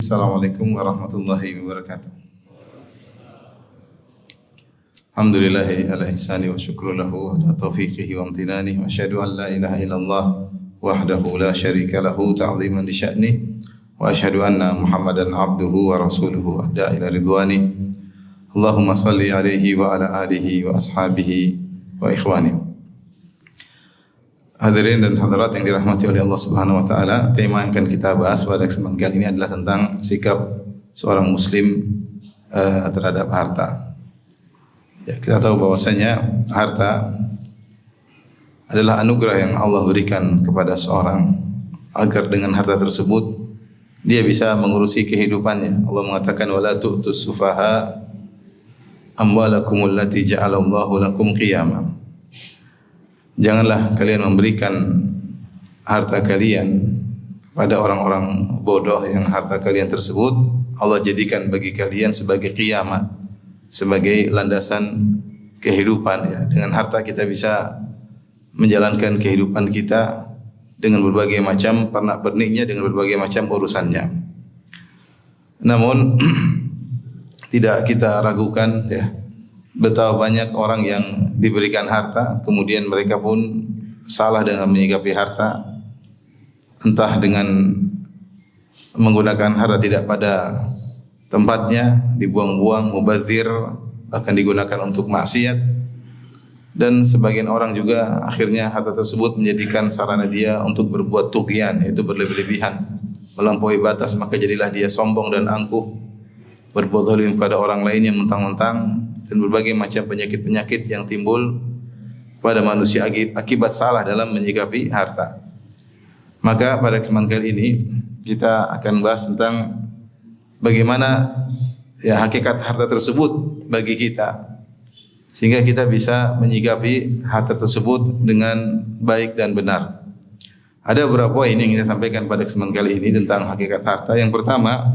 Assalamualaikum warahmatullahi wabarakatuh. Alhamdulillahi ala ihsani wa syukru lahu ala taufiqihi wa amtinani wa asyhadu an la ilaha illallah wahdahu la syarika lahu ta'ziman li sya'ni wa asyhadu anna Muhammadan abduhu wa rasuluhu ahda ila ridwani. Allahumma salli alaihi wa ala alihi wa ashabihi wa ikhwani. Hadirin dan hadirat yang dirahmati oleh Allah Subhanahu wa taala, tema yang akan kita bahas pada kesempatan kali ini adalah tentang sikap seorang muslim terhadap harta. Ya, kita tahu bahwasanya harta adalah anugerah yang Allah berikan kepada seorang agar dengan harta tersebut dia bisa mengurusi kehidupannya. Allah mengatakan wala tu'tus sufaha amwalakum allati ja'alallahu lakum qiyamah. Janganlah kalian memberikan harta kalian kepada orang-orang bodoh yang harta kalian tersebut Allah jadikan bagi kalian sebagai qiyamah, sebagai landasan kehidupan. Ya. Dengan harta kita bisa menjalankan kehidupan kita dengan berbagai macam pernak-perniknya, dengan berbagai macam urusannya. Namun tidak kita ragukan ya, betapa banyak orang yang diberikan harta, kemudian mereka pun salah dengan menyikapi harta, entah dengan menggunakan harta tidak pada tempatnya, dibuang-buang, mubazir, bahkan digunakan untuk maksiat. Dan sebagian orang juga akhirnya harta tersebut menjadikan sarana dia untuk berbuat tughyan, yaitu berlebih-lebihan, melampaui batas, maka jadilah dia sombong dan angkuh, berbuat zalim pada orang lain yang mentang-mentang, dan berbagai macam penyakit-penyakit yang timbul pada manusia akibat salah dalam menyikapi harta. Maka pada kesempatan kali ini kita akan bahas tentang bagaimana ya hakikat harta tersebut bagi kita, sehingga kita bisa menyikapi harta tersebut dengan baik dan benar. Ada beberapa poin yang saya sampaikan pada kesempatan kali ini tentang hakikat harta. Yang pertama,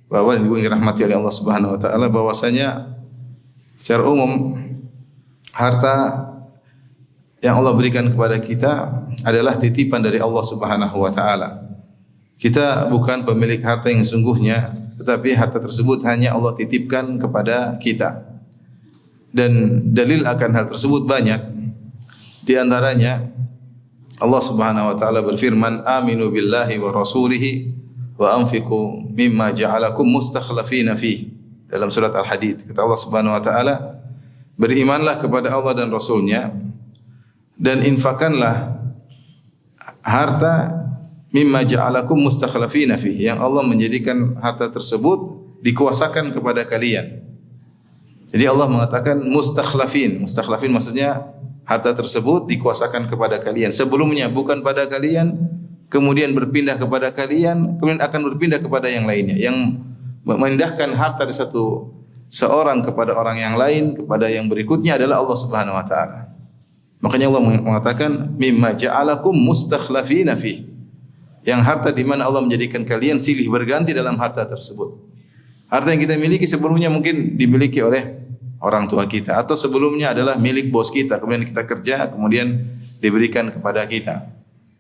bahwa yang dirahmati oleh Allah Subhanahu wa taala, bahwasanya secara umum harta yang Allah berikan kepada kita adalah titipan dari Allah Subhanahu wa taala. Kita bukan pemilik harta yang sungguhnya, tetapi harta tersebut hanya Allah titipkan kepada kita. Dan dalil akan hal tersebut banyak. Di antaranya Allah Subhanahu wa taala berfirman, "Aminu billahi wa rasulihi wa anfiqu mimma ja'alakum mustakhlafina fihi." Dalam surat Al-Hadid, kata Allah Subhanahu wa taala, berimanlah kepada Allah dan Rasulnya dan infakkanlah harta mimma ja'alakum mustakhlafina fihi, yang Allah menjadikan harta tersebut dikuasakan kepada kalian. Jadi Allah mengatakan mustakhlafin. Mustakhlafin maksudnya harta tersebut dikuasakan kepada kalian. Sebelumnya bukan pada kalian, kemudian berpindah kepada kalian, kemudian akan berpindah kepada yang lainnya. Yang memindahkan harta dari seorang kepada orang yang lain, kepada yang berikutnya adalah Allah Subhanahu wa taala. Makanya Allah mengatakan mimma ja'alakum mustakhlafina fi. Yang harta di mana Allah menjadikan kalian silih berganti dalam harta tersebut. Harta yang kita miliki sebelumnya mungkin dimiliki oleh orang tua kita, atau sebelumnya adalah milik bos kita, kemudian kita kerja, kemudian diberikan kepada kita.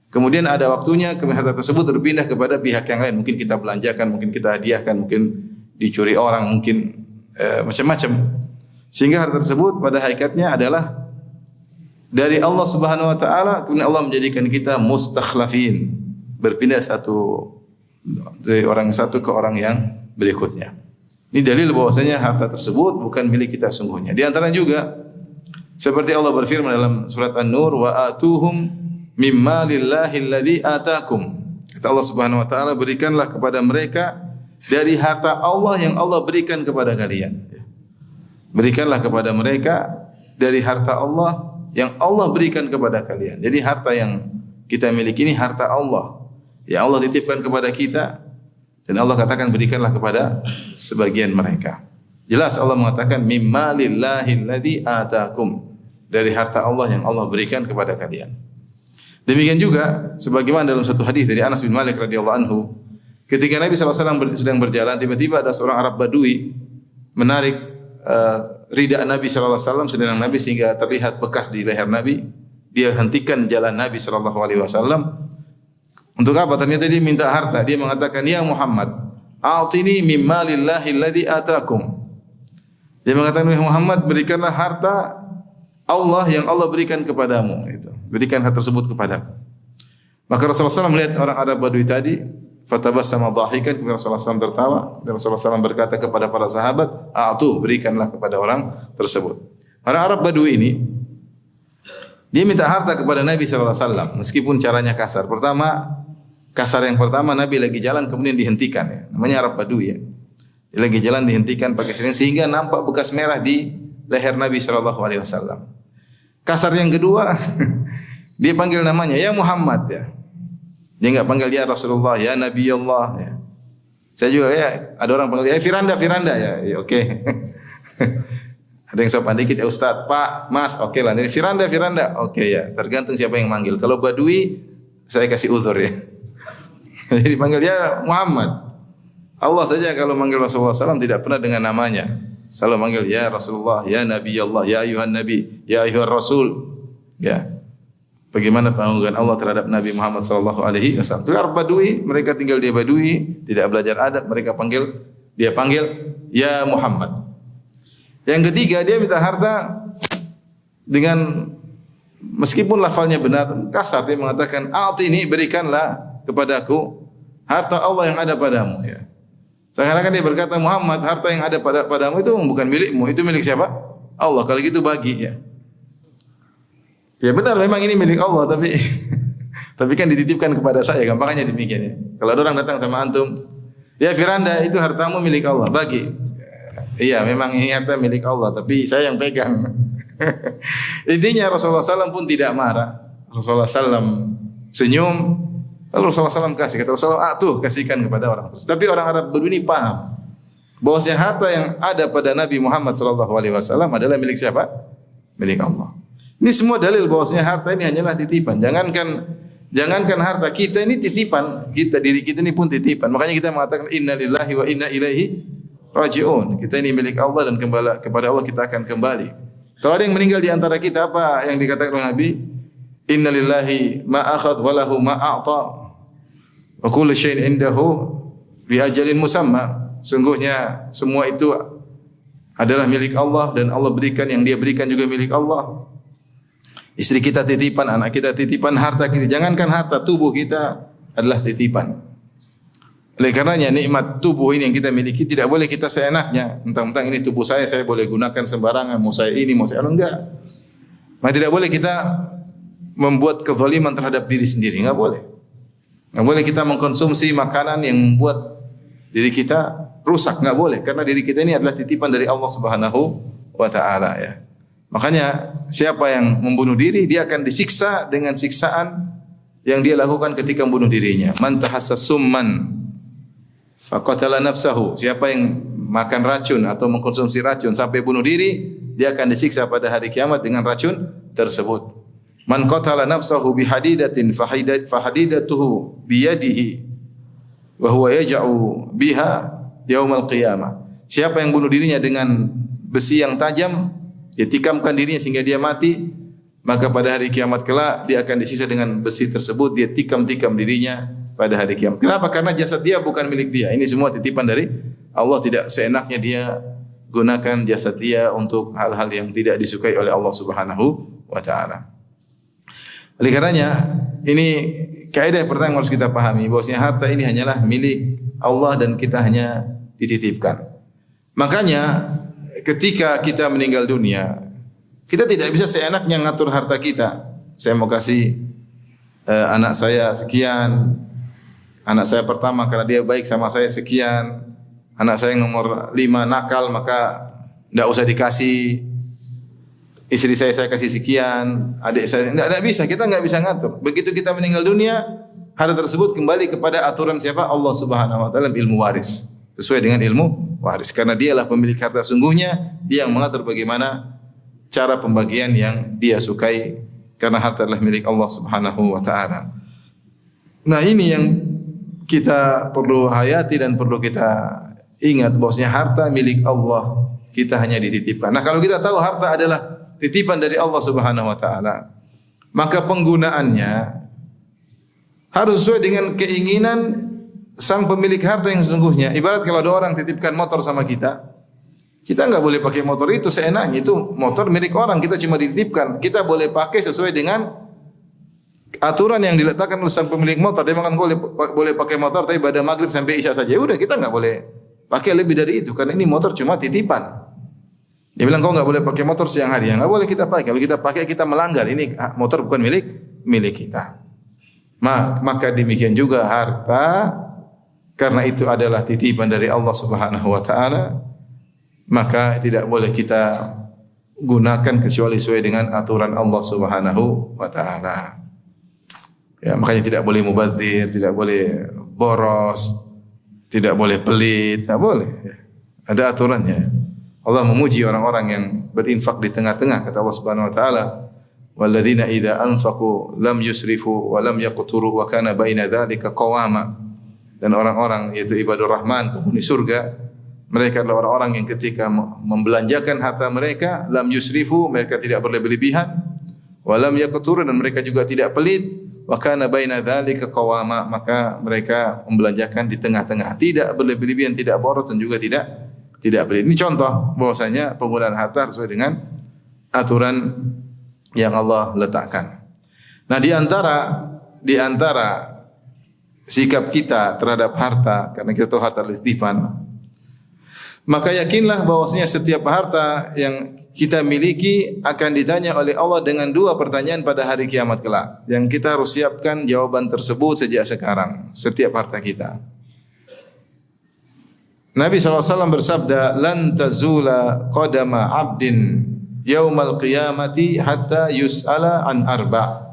Kemudian ada waktunya harta tersebut berpindah kepada pihak yang lain. Mungkin kita belanjakan, mungkin kita hadiahkan, mungkin dicuri orang, mungkin macam-macam. Sehingga harta tersebut pada hakikatnya adalah dari Allah Subhanahu wa taala, kemudian Allah menjadikan kita mustakhlafin, berpindah dari orang satu ke orang yang berikutnya. Ini dalil bahwasanya harta tersebut bukan milik kita sungguhnya. Di antara juga seperti Allah berfirman dalam surat An-Nur, wa atuhum mimma lillahi alladhi atakum. Kata Allah Subhanahu wa taala, berikanlah kepada mereka dari harta Allah yang Allah berikan kepada kalian. Berikanlah kepada mereka dari harta Allah yang Allah berikan kepada kalian. Jadi harta yang kita miliki ini harta Allah yang Allah titipkan kepada kita, dan Allah katakan berikanlah kepada sebagian mereka. Jelas Allah mengatakan mimma lillahi alladhi atakum, dari harta Allah yang Allah berikan kepada kalian. Demikian juga sebagaimana dalam satu hadis dari Anas bin Malik radhiyallahu anhu, ketika Nabi SAW sedang berjalan, tiba-tiba ada seorang Arab Badui menarik ridha Nabi SAW sedang Nabi sehingga terlihat bekas di leher Nabi. Dia hentikan jalan Nabi SAW. Untuk apa? Ternyata dia minta harta. Dia mengatakan, "Ya Muhammad, "A'tini mimma lillahi alladhi atakum." Dia mengatakan, "Wahai Muhammad, berikanlah harta Allah yang Allah berikan kepadamu." Itu. Berikan harta tersebut kepadaku. Maka Rasulullah SAW melihat orang Arab Badui tadi, fatabassama dhahikan, kemudian Rasulullah SAW tertawa, dan Rasulullah SAW berkata kepada para sahabat, "A'tu, berikanlah kepada orang tersebut." Orang Arab Badui ini dia minta harta kepada Nabi sallallahu alaihi wasallam meskipun caranya kasar. Kasar yang pertama Nabi lagi jalan kemudian dihentikan ya. Namanya Arab Badui ya. Dia lagi jalan dihentikan pakai sirine sehingga nampak bekas merah di leher Nabi sallallahu alaihi wasallam. Kasar yang kedua dia panggil namanya ya Muhammad ya. Dia enggak panggil ya Rasulullah, ya Nabi Allah ya. Saya juga ya ada orang panggil ya Firanda ya. Ya oke. Ada yang sopan dikit ya Ustaz, Pak, Mas, oke lah. Jadi Firanda, oke ya. Tergantung siapa yang manggil. Kalau Badui, saya kasih uzur ya. Jadi panggil ya Muhammad. Allah saja kalau manggil Rasulullah SAW tidak pernah dengan namanya. Selalu manggil ya Rasulullah, ya Nabi Allah, ya ayuhan Nabi, ya ayuhan Rasul. Ya. Bagaimana panggilan Allah terhadap Nabi Muhammad SAW. Itu Arab Badui, mereka tinggal di Badui, tidak belajar adab, mereka panggil ya Muhammad. Yang ketiga dia minta harta dengan meskipun lafalnya benar kasar dia mengatakan "A'tini, berikanlah kepadaku harta Allah yang ada padamu" ya. Seakan-akan dia berkata Muhammad harta yang ada padamu itu bukan milikmu, itu milik siapa? Allah. Kalau gitu bagi ya. Ya benar memang ini milik Allah tapi kan dititipkan kepada saya, gampangnya demikian ya. Kalau ada orang datang sama antum, ya Firanda itu hartamu milik Allah, bagi. Iya, memang ini harta milik Allah, tapi saya yang pegang. Intinya Rasulullah SAW pun tidak marah. Rasulullah SAW senyum, lalu Rasulullah SAW kasih. Kata Rasulullah, tuh kasihkan kepada orang tersebut. Tapi orang Arab Badui ini paham bahwasanya harta yang ada pada Nabi Muhammad SAW adalah milik siapa? Milik Allah. Ini semua dalil bahwasanya harta ini hanyalah titipan. Jangankan harta kita ini titipan, diri kita ini pun titipan. Makanya kita mengatakan inna lillahi wa inna ilaihi raji'un. Kita ini milik Allah dan kepada Allah kita akan kembali. Kalau ada yang meninggal di antara kita, apa yang dikatakan oleh Nabi? Inna lillahi ma akhadh wa lahu ma a'ta. Wa kullu syai'in indahu bi ajalin musamma. Sungguhnya semua itu adalah milik Allah dan Allah berikan, yang Dia berikan juga milik Allah. Istri kita titipan, anak kita titipan, harta kita. Jangankan harta, tubuh kita adalah titipan. Oleh karenanya nikmat tubuh ini yang kita miliki tidak boleh kita seenaknya. Mentang-mentang ini tubuh saya boleh gunakan sembarangan. Mau saya ini, mau saya enggak. Maka tidak boleh kita membuat kezaliman terhadap diri sendiri. Enggak boleh. Enggak boleh kita mengkonsumsi makanan yang membuat diri kita rusak. Enggak boleh. Karena diri kita ini adalah titipan dari Allah Subhanahu wa Ta'ala ya. Makanya siapa yang membunuh diri, dia akan disiksa dengan siksaan yang dia lakukan ketika membunuh dirinya. Man tahassa summan faqatala nafsahu. Siapa yang makan racun atau mengkonsumsi racun sampai bunuh diri, dia akan disiksa pada hari kiamat dengan racun tersebut. Man qatala nafsahu bihadidatin fahadidatuhu biyadihi wa huwa yaj'u biha yaumal qiyamah. Siapa yang bunuh dirinya dengan besi yang tajam, dia tikamkan dirinya sehingga dia mati, maka pada hari kiamat kelak dia akan disiksa dengan besi tersebut, dia tikam-tikam dirinya pada hari kiamat. Kenapa? Karena jasad dia bukan milik dia. Ini semua titipan dari Allah, tidak seenaknya dia gunakan jasad dia untuk hal-hal yang tidak disukai oleh Allah Subhanahu wa Ta'ala. Oleh karenanya, ini kaidah pertama yang harus kita pahami, bahwasanya harta ini hanyalah milik Allah dan kita hanya dititipkan. Makanya ketika kita meninggal dunia, kita tidak bisa seenaknya ngatur harta kita. Saya mau kasih anak saya sekian, anak saya pertama karena dia baik sama saya sekian, anak saya yang nomor 5 nakal maka tidak usah dikasih, istri saya kasih sekian, adik saya tidak bisa, kita nggak bisa ngatur. Begitu kita meninggal dunia, harta tersebut kembali kepada aturan siapa? Allah Subhanahu wa Ta'ala, ilmu waris, sesuai dengan ilmu waris, karena dialah pemilik harta sungguhnya, dia yang mengatur bagaimana cara pembagian yang dia sukai, karena harta adalah milik Allah Subhanahu wa Ta'ala. Nah, ini yang kita perlu hayati dan perlu kita ingat, bahwasanya harta milik Allah, kita hanya dititipkan. Nah, kalau kita tahu harta adalah titipan dari Allah Subhanahu wa Ta'ala, maka penggunaannya harus sesuai dengan keinginan sang pemilik harta yang sesungguhnya. Ibarat kalau ada orang titipkan motor sama kita, kita enggak boleh pakai motor itu seenaknya. Itu motor milik orang, kita cuma dititipkan. Kita boleh pakai sesuai dengan aturan yang diletakkan oleh sang pemilik motor. Dia makan boleh pakai motor tapi pada maghrib sampai isya saja. Udah, kita enggak boleh pakai lebih dari itu karena ini motor cuma titipan. Dia bilang kau enggak boleh pakai motor siang hari. Ya enggak boleh kita pakai. Kalau kita pakai kita melanggar. Ini motor bukan milik kita. Maka demikian juga harta, karena itu adalah titipan dari Allah Subhanahu wa taala, maka tidak boleh kita gunakan kecuali sesuai dengan aturan Allah Subhanahu wa taala. Ya, makanya tidak boleh mubadzir, tidak boleh boros, tidak boleh pelit, tidak boleh. Ya. Ada aturannya. Allah memuji orang-orang yang berinfak di tengah-tengah, kata Allah Subhanahu wa taala, walladzina idza anfaqu lam yusrifu wa lam yaqturu wa kana baina dzalika qawama. Dan orang-orang yaitu ibadur rahman, penghuni surga, mereka adalah orang-orang yang ketika membelanjakan harta mereka lam yusrifu, mereka tidak berlebih-lebihan, wa lam yaqturu, dan mereka juga tidak pelit, wa kana baina dzalika qawama, maka mereka membelanjakan di tengah-tengah, tidak berlebih-lebihan, tidak boros dan juga tidak pelit. Ini contoh bahwasanya penggunaan harta sesuai dengan aturan yang Allah letakkan. Nah, di antara sikap kita terhadap harta, karena kita tahu harta adalah titipan, maka yakinlah bahwasanya setiap harta yang kita miliki akan ditanya oleh Allah dengan dua pertanyaan pada hari kiamat kelak. Yang kita harus siapkan jawaban tersebut sejak sekarang, setiap harta kita. Nabi SAW bersabda, lan tazula qadama abdin yaumal qiyamati hatta yus'ala an arba'.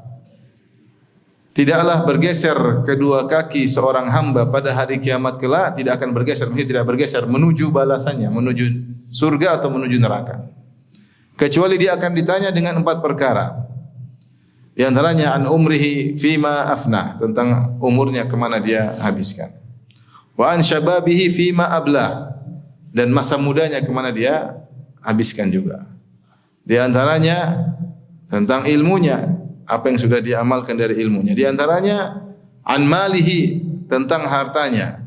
Tidaklah bergeser kedua kaki seorang hamba pada hari kiamat kelak, tidak akan bergeser, maksudnya tidak bergeser menuju balasannya, menuju surga atau menuju neraka. Kecuali dia akan ditanya dengan 4 perkara. Di antaranya an umrihi fima afna, tentang umurnya kemana dia habiskan. Wa an syababihi fima abla, dan masa mudanya kemana dia habiskan juga. Di antaranya tentang ilmunya, apa yang sudah diamalkan dari ilmunya. Di antaranya an malihi, tentang hartanya.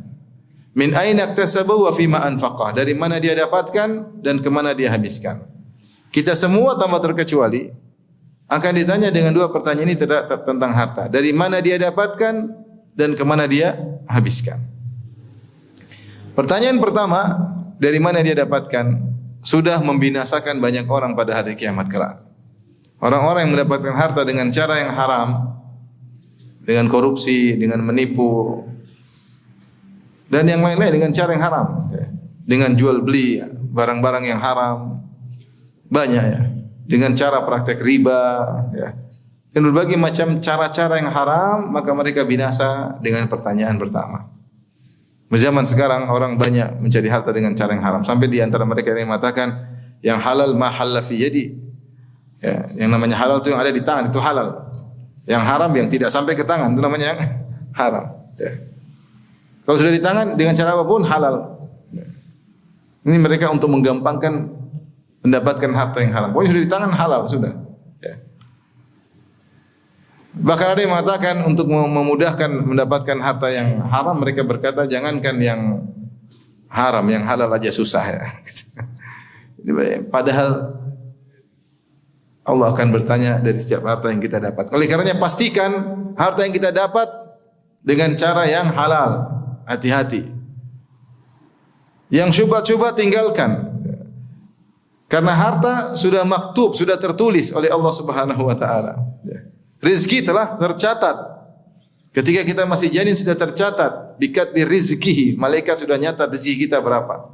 Min aina iktasabahu wa fima anfaqah, dari mana dia dapatkan dan kemana dia habiskan. Kita semua tanpa terkecuali akan ditanya dengan 2 pertanyaan ini tentang harta. Dari mana dia dapatkan dan kemana dia habiskan. Pertanyaan pertama, dari mana dia dapatkan, sudah membinasakan banyak orang pada hari kiamat kelak. Orang-orang yang mendapatkan harta dengan cara yang haram, dengan korupsi, dengan menipu, dan yang lain-lain dengan cara yang haram, dengan jual beli barang-barang yang haram, banyak ya, dengan cara praktek riba, ya, dan berbagai macam cara-cara yang haram, maka mereka binasa dengan pertanyaan pertama. Zaman sekarang orang banyak mencari harta dengan cara yang haram, sampai di antara mereka yang mengatakan yang halal ma halal fi yadi. Ya, yang namanya halal itu yang ada di tangan itu halal. Yang haram yang tidak sampai ke tangan itu namanya yang haram. Ya. Kalau sudah di tangan dengan cara apapun halal. Ya. Ini mereka untuk menggampangkan mendapatkan harta yang haram. Pokoknya sudah di tangan halal sudah. Ya. Bahkan ada yang mengatakan untuk memudahkan mendapatkan harta yang haram, mereka berkata jangankan yang haram, yang halal aja susah ya. Padahal Allah akan bertanya dari setiap harta yang kita dapat. Oleh karenanya pastikan harta yang kita dapat dengan cara yang halal. Hati-hati. Yang syubhat-syubhat tinggalkan. Karena harta sudah maktub, sudah tertulis oleh Allah Subhanahu wa taala. Rizki telah tercatat. Ketika kita masih janin sudah tercatat. Bikatbi rizkihi. Malaikat sudah nyatat rezeki kita berapa.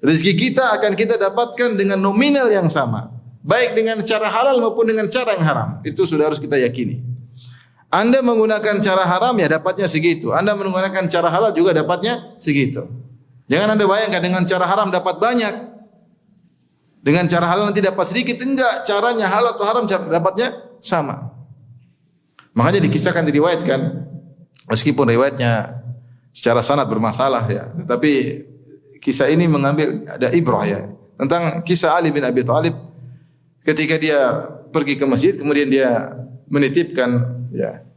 Rezeki kita akan kita dapatkan dengan nominal yang sama. Baik dengan cara halal maupun dengan cara yang haram. Itu sudah harus kita yakini. Anda menggunakan cara haram ya dapatnya segitu. Anda menggunakan cara halal juga dapatnya segitu. Jangan Anda bayangkan dengan cara haram dapat banyak. Dengan cara halal nanti dapat sedikit. Enggak. Caranya halal atau haram dapatnya sama. Makanya dikisahkan, diriwayatkan, meskipun riwayatnya secara sanad bermasalah ya, tetapi kisah ini mengambil ada ibrah ya, tentang kisah Ali bin Abi Thalib ketika dia pergi ke masjid, kemudian dia menitipkan ya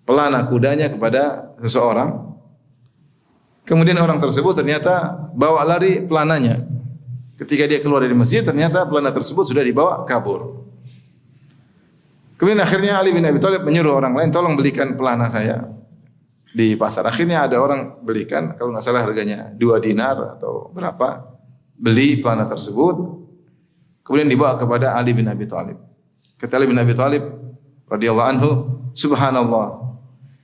pelana kudanya kepada seseorang. Kemudian orang tersebut ternyata bawa lari pelananya. Ketika dia keluar dari masjid, ternyata pelana tersebut sudah dibawa kabur. Kemudian akhirnya Ali bin Abi Thalib menyuruh orang lain, tolong belikan pelana saya di pasar. Akhirnya ada orang belikan, kalau nggak salah harganya 2 dinar atau berapa, beli pelana tersebut. Kemudian dibawa kepada Ali bin Abi Thalib. Kata Ali bin Abi Thalib radhiyallahu anhu, subhanallah,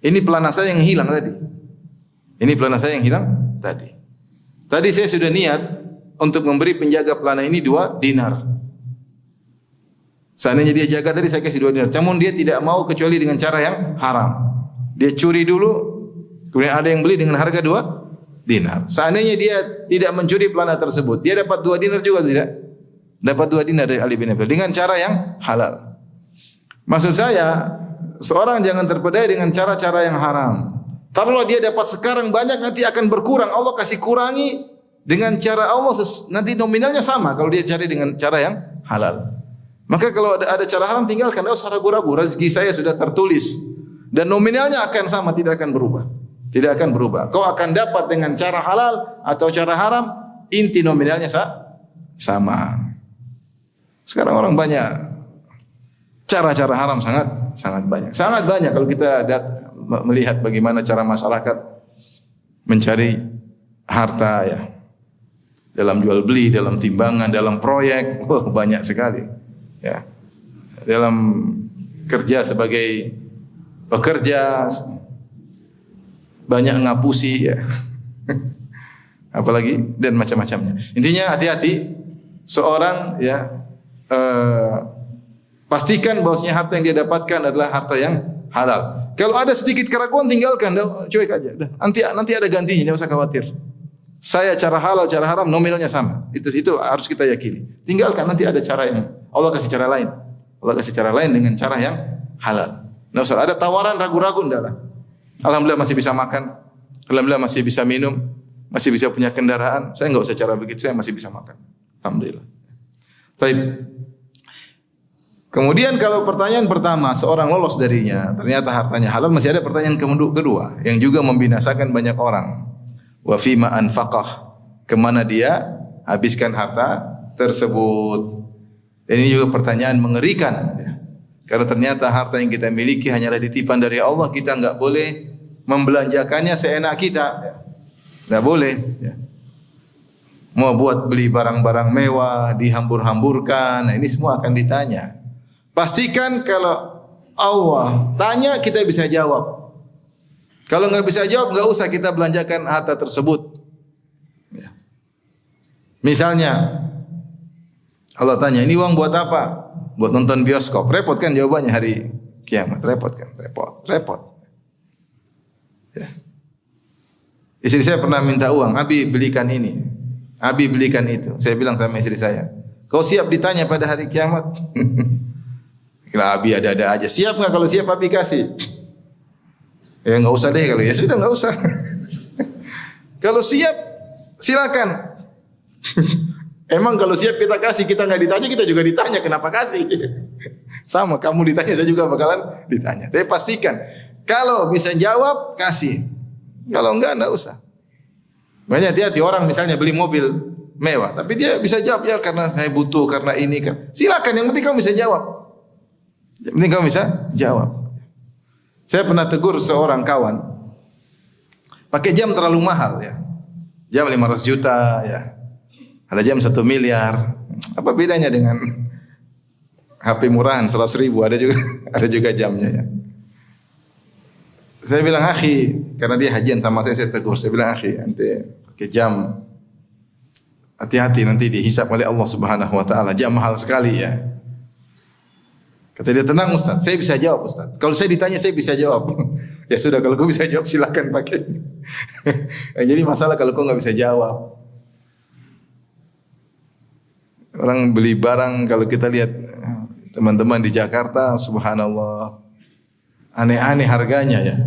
ini pelana saya yang hilang tadi. Ini pelana saya yang hilang tadi. Tadi saya sudah niat untuk memberi penjaga pelana ini 2 dinar. Seandainya dia jaga tadi saya kasih 2 dinar. Namun dia tidak mau kecuali dengan cara yang haram. Dia curi dulu, kemudian ada yang beli dengan harga 2 dinar. Seandainya dia tidak mencuri pelana tersebut, dia dapat 2 dinar juga tidak? Dapat 2 dinar dari Ali bin Abi Thalib dengan cara yang halal. Maksud saya, seorang jangan terpedaya dengan cara-cara yang haram. Kalau dia dapat sekarang banyak, nanti akan berkurang. Allah kasih kurangi dengan cara Allah, nanti nominalnya sama kalau dia cari dengan cara yang halal. Maka kalau ada cara haram, tinggalkan, tidak usah ragu-ragu. Rezeki saya sudah tertulis dan nominalnya akan sama, tidak akan berubah. Tidak akan berubah. Kau akan dapat dengan cara halal atau cara haram, inti nominalnya sama. Sekarang orang banyak cara-cara haram sangat banyak. Sangat banyak kalau kita melihat bagaimana cara masyarakat mencari harta ya. Dalam jual beli, dalam timbangan, dalam proyek, banyak sekali. Ya. Dalam kerja sebagai pekerja banyak ngapusi ya. Apalagi dan macam-macamnya. Intinya hati-hati seorang ya pastikan bahwasanya harta yang dia dapatkan adalah harta yang halal. Kalau ada sedikit keraguan tinggalkan, cuek aja. Nanti ada gantinya, jangan usah khawatir. Saya cara halal, cara haram nominalnya sama. Itu harus kita yakini. Tinggalkan, nanti ada cara yang Allah kasih cara lain. Allah kasih cara lain dengan cara yang halal. Nah, usah ada tawaran ragu-ragu enggak lah. Alhamdulillah masih bisa makan. Alhamdulillah masih bisa minum, masih bisa punya kendaraan. Saya enggak usah cara begitu, saya masih bisa makan. Alhamdulillah. Baik. Kemudian kalau pertanyaan pertama seorang lolos darinya, ternyata hartanya halal, masih ada pertanyaan kedua yang juga membinasakan banyak orang. Wa fima anfaqah, kemana dia habiskan harta tersebut. Dan ini juga pertanyaan mengerikan ya. Karena ternyata harta yang kita miliki hanyalah titipan dari Allah, kita enggak boleh membelanjakannya seenak kita. Enggak boleh ya. Mau buat beli barang-barang mewah, dihambur-hamburkan, nah ini semua akan ditanya. Pastikan kalau Allah tanya kita bisa jawab. Kalau nggak bisa jawab, nggak usah kita belanjakan harta tersebut. Ya. Misalnya Allah tanya, ini uang buat apa? Buat nonton bioskop. Repot kan jawabannya hari kiamat. Repot kan? Repot. Ya. Istri saya pernah minta uang, Abi belikan ini, Abi belikan itu. Saya bilang sama istri saya, kau siap ditanya pada hari kiamat? Kira Abi ada-ada aja. Siap nggak? Kalau siap Abi kasih. Ya nggak usah deh kalau ya sudah nggak usah. Kalau siap silakan. Emang kalau siap kita kasih, kita nggak ditanya, kita juga ditanya kenapa kasih. Sama kamu ditanya, saya juga bakalan ditanya. Tapi pastikan kalau bisa jawab kasih. Kalau enggak usah. Banyak hati-hati orang misalnya beli mobil mewah, tapi dia bisa jawab ya karena saya butuh, karena ini kan. Silakan, yang penting kamu bisa jawab. Yang penting kamu bisa jawab. Saya pernah tegur seorang kawan, pakai jam terlalu mahal ya. Jam 500 juta ya. Ada jam 1 miliar. Apa bedanya dengan HP murahan 100 ribu? Ada juga jamnya ya. Saya bilang, akhi, karena dia hajian sama saya tegur. Saya bilang, akhi, nanti pakai jam, hati-hati nanti dihisap oleh Allah Subhanahu wa taala. Jam mahal sekali ya. Kata dia, tenang Ustaz, saya bisa jawab Ustaz. Kalau saya ditanya saya bisa jawab. Ya sudah, kalau kau bisa jawab silakan pakai. Jadi masalah kalau kau enggak bisa jawab. Orang beli barang, kalau kita lihat teman-teman di Jakarta, subhanallah, aneh-aneh harganya ya.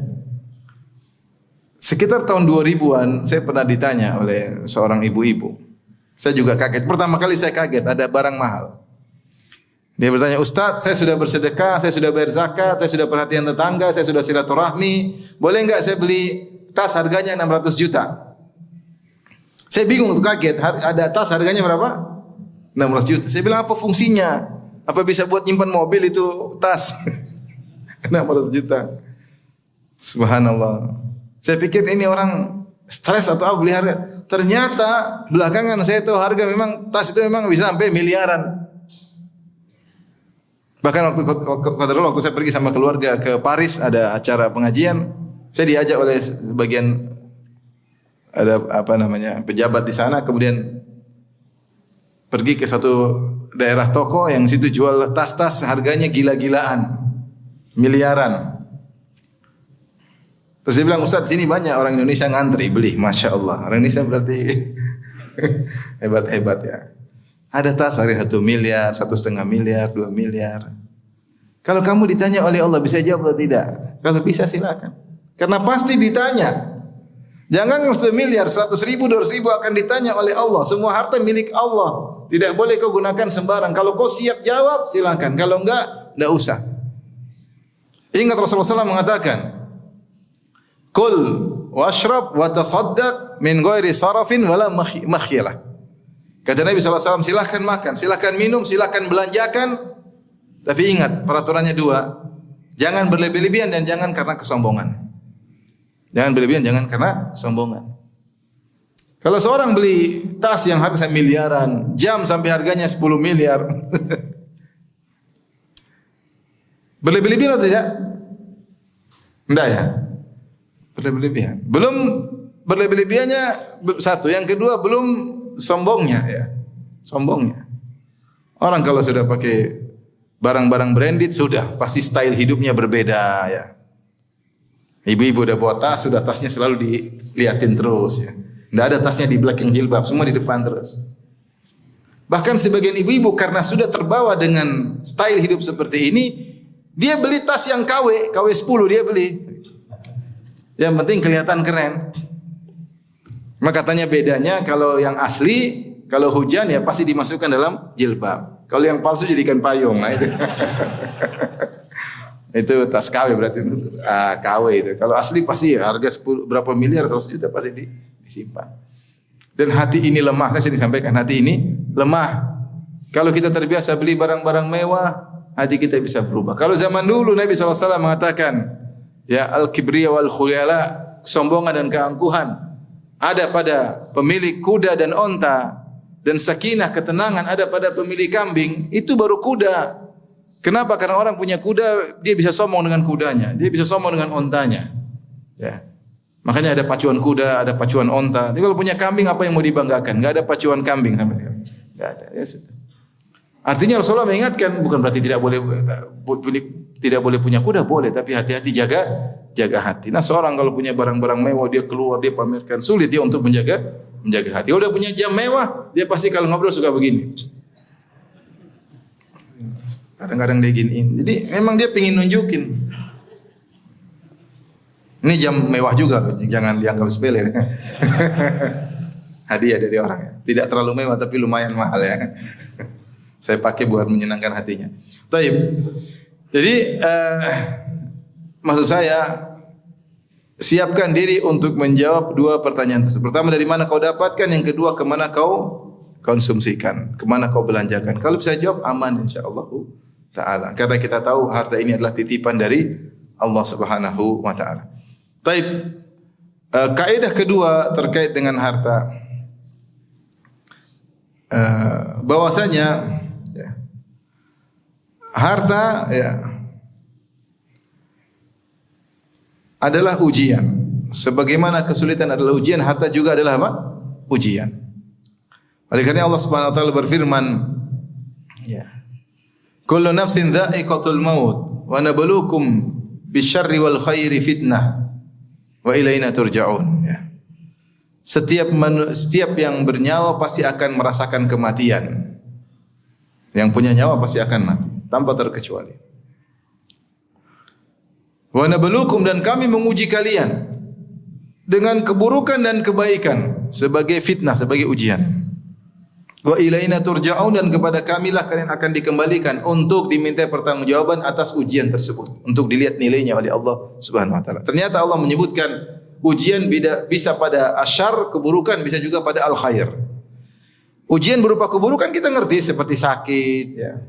Sekitar tahun 2000-an saya pernah ditanya oleh seorang ibu-ibu. Saya juga kaget. Pertama kali saya kaget ada barang mahal. Dia bertanya, Ustaz, saya sudah bersedekah, saya sudah bayar zakat, saya sudah perhatian tetangga, saya sudah silaturahmi. Boleh enggak saya beli tas harganya 600 juta? Saya bingung, kaget. Ada tas harganya berapa? 600 juta. Saya bilang apa fungsinya? Apa bisa buat nyimpan mobil itu tas? 600 juta. Subhanallah. Saya pikir ini orang stres atau apa beli harga. Ternyata belakangan saya tahu harga memang tas itu memang bisa sampai miliaran. Bahkan waktu saya pergi sama keluarga ke Paris ada acara pengajian, saya diajak oleh sebagian ada pejabat di sana, kemudian pergi ke satu daerah toko yang situ jual tas-tas harganya gila-gilaan, miliaran. Terus dia bilang, Ustaz sini banyak orang Indonesia ngantri beli, Masya Allah. Orang Indonesia berarti hebat-hebat ya. Ada tas harga 1 miliar, 1,5 miliar, 2 miliar. Kalau kamu ditanya oleh Allah bisa jawab atau tidak? Kalau bisa silakan. Karena pasti ditanya. Jangan 1 miliar, 100 ribu, 200 ribu akan ditanya oleh Allah. Semua harta milik Allah. Tidak boleh kau gunakan sembarang. Kalau kau siap jawab silakan. Kalau enggak usah. Ingat Rasulullah SAW mengatakan, Kul washrab wa tasaddaq min ghairi sarafin wala makhyalah. Kata Nabi SAW, silahkan makan, silahkan minum, silahkan belanjakan. Tapi ingat, peraturannya 2. Jangan berlebih-lebihan dan jangan karena kesombongan. Jangan berlebihan, jangan karena kesombongan. Kalau seorang beli tas yang harga miliaran, jam sampai harganya 10 miliar. Berlebih-lebihan atau tidak? Enggak ya? Berlebih-lebihan. Belum berlebih-lebihannya satu. Yang kedua, belum sombongnya ya. Sombongnya. Orang kalau sudah pakai barang-barang branded sudah pasti style hidupnya berbeda ya. Ibu-ibu udah bawa tas, sudah tasnya selalu diliatin terus ya. Enggak ada tasnya di belakang jilbab, semua di depan terus. Bahkan sebagian ibu-ibu karena sudah terbawa dengan style hidup seperti ini, dia beli tas yang KW 10 dia beli. Yang penting kelihatan keren. Maka katanya bedanya kalau yang asli, kalau hujan ya pasti dimasukkan dalam jilbab. Kalau yang palsu jadikan payung. Nah itu. Itu tas KW berarti KW itu. Kalau asli pasti harga 10 berapa miliar 100 juta pasti disimpan. Dan hati ini lemah. Saya sering sampaikan hati ini lemah. Kalau kita terbiasa beli barang-barang mewah, hati kita bisa berubah. Kalau zaman dulu Nabi SAW mengatakan, ya al-kibriya wal khuyala, kesombongan dan keangkuhan ada pada pemilik kuda dan onta, dan sakinah ketenangan ada pada pemilik kambing. Itu baru kuda. Kenapa? Karena orang punya kuda, dia bisa sombong dengan kudanya, dia bisa sombong dengan ontanya. Ya. Makanya ada pacuan kuda, ada pacuan onta. Jadi kalau punya kambing apa yang mau dibanggakan? Enggak ada pacuan kambing sama sekali. Enggak ada. Ya sudah. Artinya Rasulullah mengingatkan bukan berarti tidak boleh punya kuda, boleh, tapi hati-hati jaga hati. Nah, seorang kalau punya barang-barang mewah dia keluar dia pamerkan, sulit dia untuk menjaga hati. Kalau dia punya jam mewah, dia pasti kalau ngobrol suka begini. Kadang-kadang dia giniin. Jadi memang dia pengen nunjukin. Ini jam mewah juga loh, jangan dianggap sepele. Hadiah dari orang ya. Tidak terlalu mewah tapi lumayan mahal ya. Saya pakai buat menyenangkan hatinya. Taib. Jadi maksud saya siapkan diri untuk menjawab 2 pertanyaan tersebut. Pertama, dari mana kau dapatkan? Yang kedua, kemana kau konsumsikan? Kemana kau belanjakan? Kalau bisa jawab aman insyaallah taala. Karena kita tahu harta ini adalah titipan dari Allah Subhanahu wa taala. Taib. Kaidah kedua terkait dengan harta. Bahwasanya harta adalah ujian. Sebagaimana kesulitan adalah ujian, harta juga adalah apa? Ujian. Oleh karena Allah Subhanahu wa taala berfirman, ya. Kullu nafsin dha'iqatul maut wa nabluukum bisyarri wal khairi fitnah wa ilaina turja'un. Ya. Setiap yang bernyawa pasti akan merasakan kematian. Yang punya nyawa pasti akan mati tanpa terkecuali. Wa nabluukum, dan kami menguji kalian dengan keburukan dan kebaikan sebagai fitnah, sebagai ujian. Wa ilaina turja'un, dan kepada kamilah kalian akan dikembalikan untuk diminta pertanggungjawaban atas ujian tersebut, untuk dilihat nilainya oleh Allah Subhanahu wa taala. Ternyata Allah menyebutkan Ujian bisa pada asyar, keburukan, bisa juga pada al-khair. Ujian berupa keburukan kita ngerti seperti sakit, ya,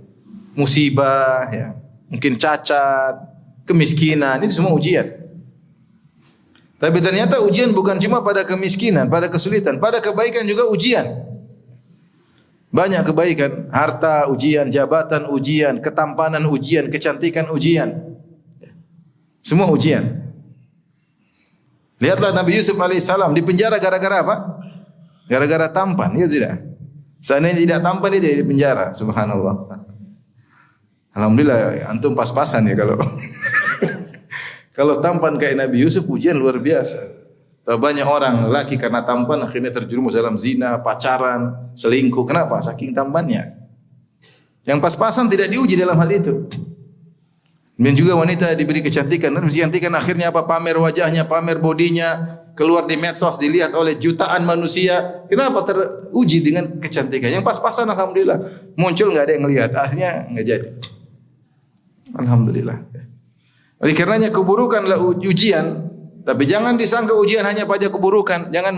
musibah, ya, mungkin cacat, kemiskinan, itu semua ujian. Tapi ternyata ujian bukan cuma pada kemiskinan, pada kesulitan, pada kebaikan juga ujian. Banyak kebaikan, harta ujian, jabatan ujian, ketampanan ujian, kecantikan ujian. Semua ujian. Lihatlah Nabi Yusuf alaihissalam di penjara gara-gara apa? Gara-gara tampan, ya tidak? Seandainya tidak tampan dia tidak di penjara, subhanallah. Alhamdulillah antum pas-pasan ya kalau kalau tampan kayak Nabi Yusuf ujian luar biasa. Banyak orang lelaki karena tampan akhirnya terjerumus dalam zina, pacaran, selingkuh. Kenapa? Saking tampannya. Yang pas-pasan tidak diuji dalam hal itu. Dan juga wanita diberi kecantikan. Dan kecantikan akhirnya apa? Pamer wajahnya, pamer bodinya, keluar di medsos, dilihat oleh jutaan manusia. Kenapa teruji dengan kecantikan? Yang pas-pasan alhamdulillah. Muncul enggak ada yang lihat, akhirnya enggak jadi. Alhamdulillah. Oleh karenanya keburukanlah ujian. Tapi jangan disangka ujian hanya pada keburukan. Jangan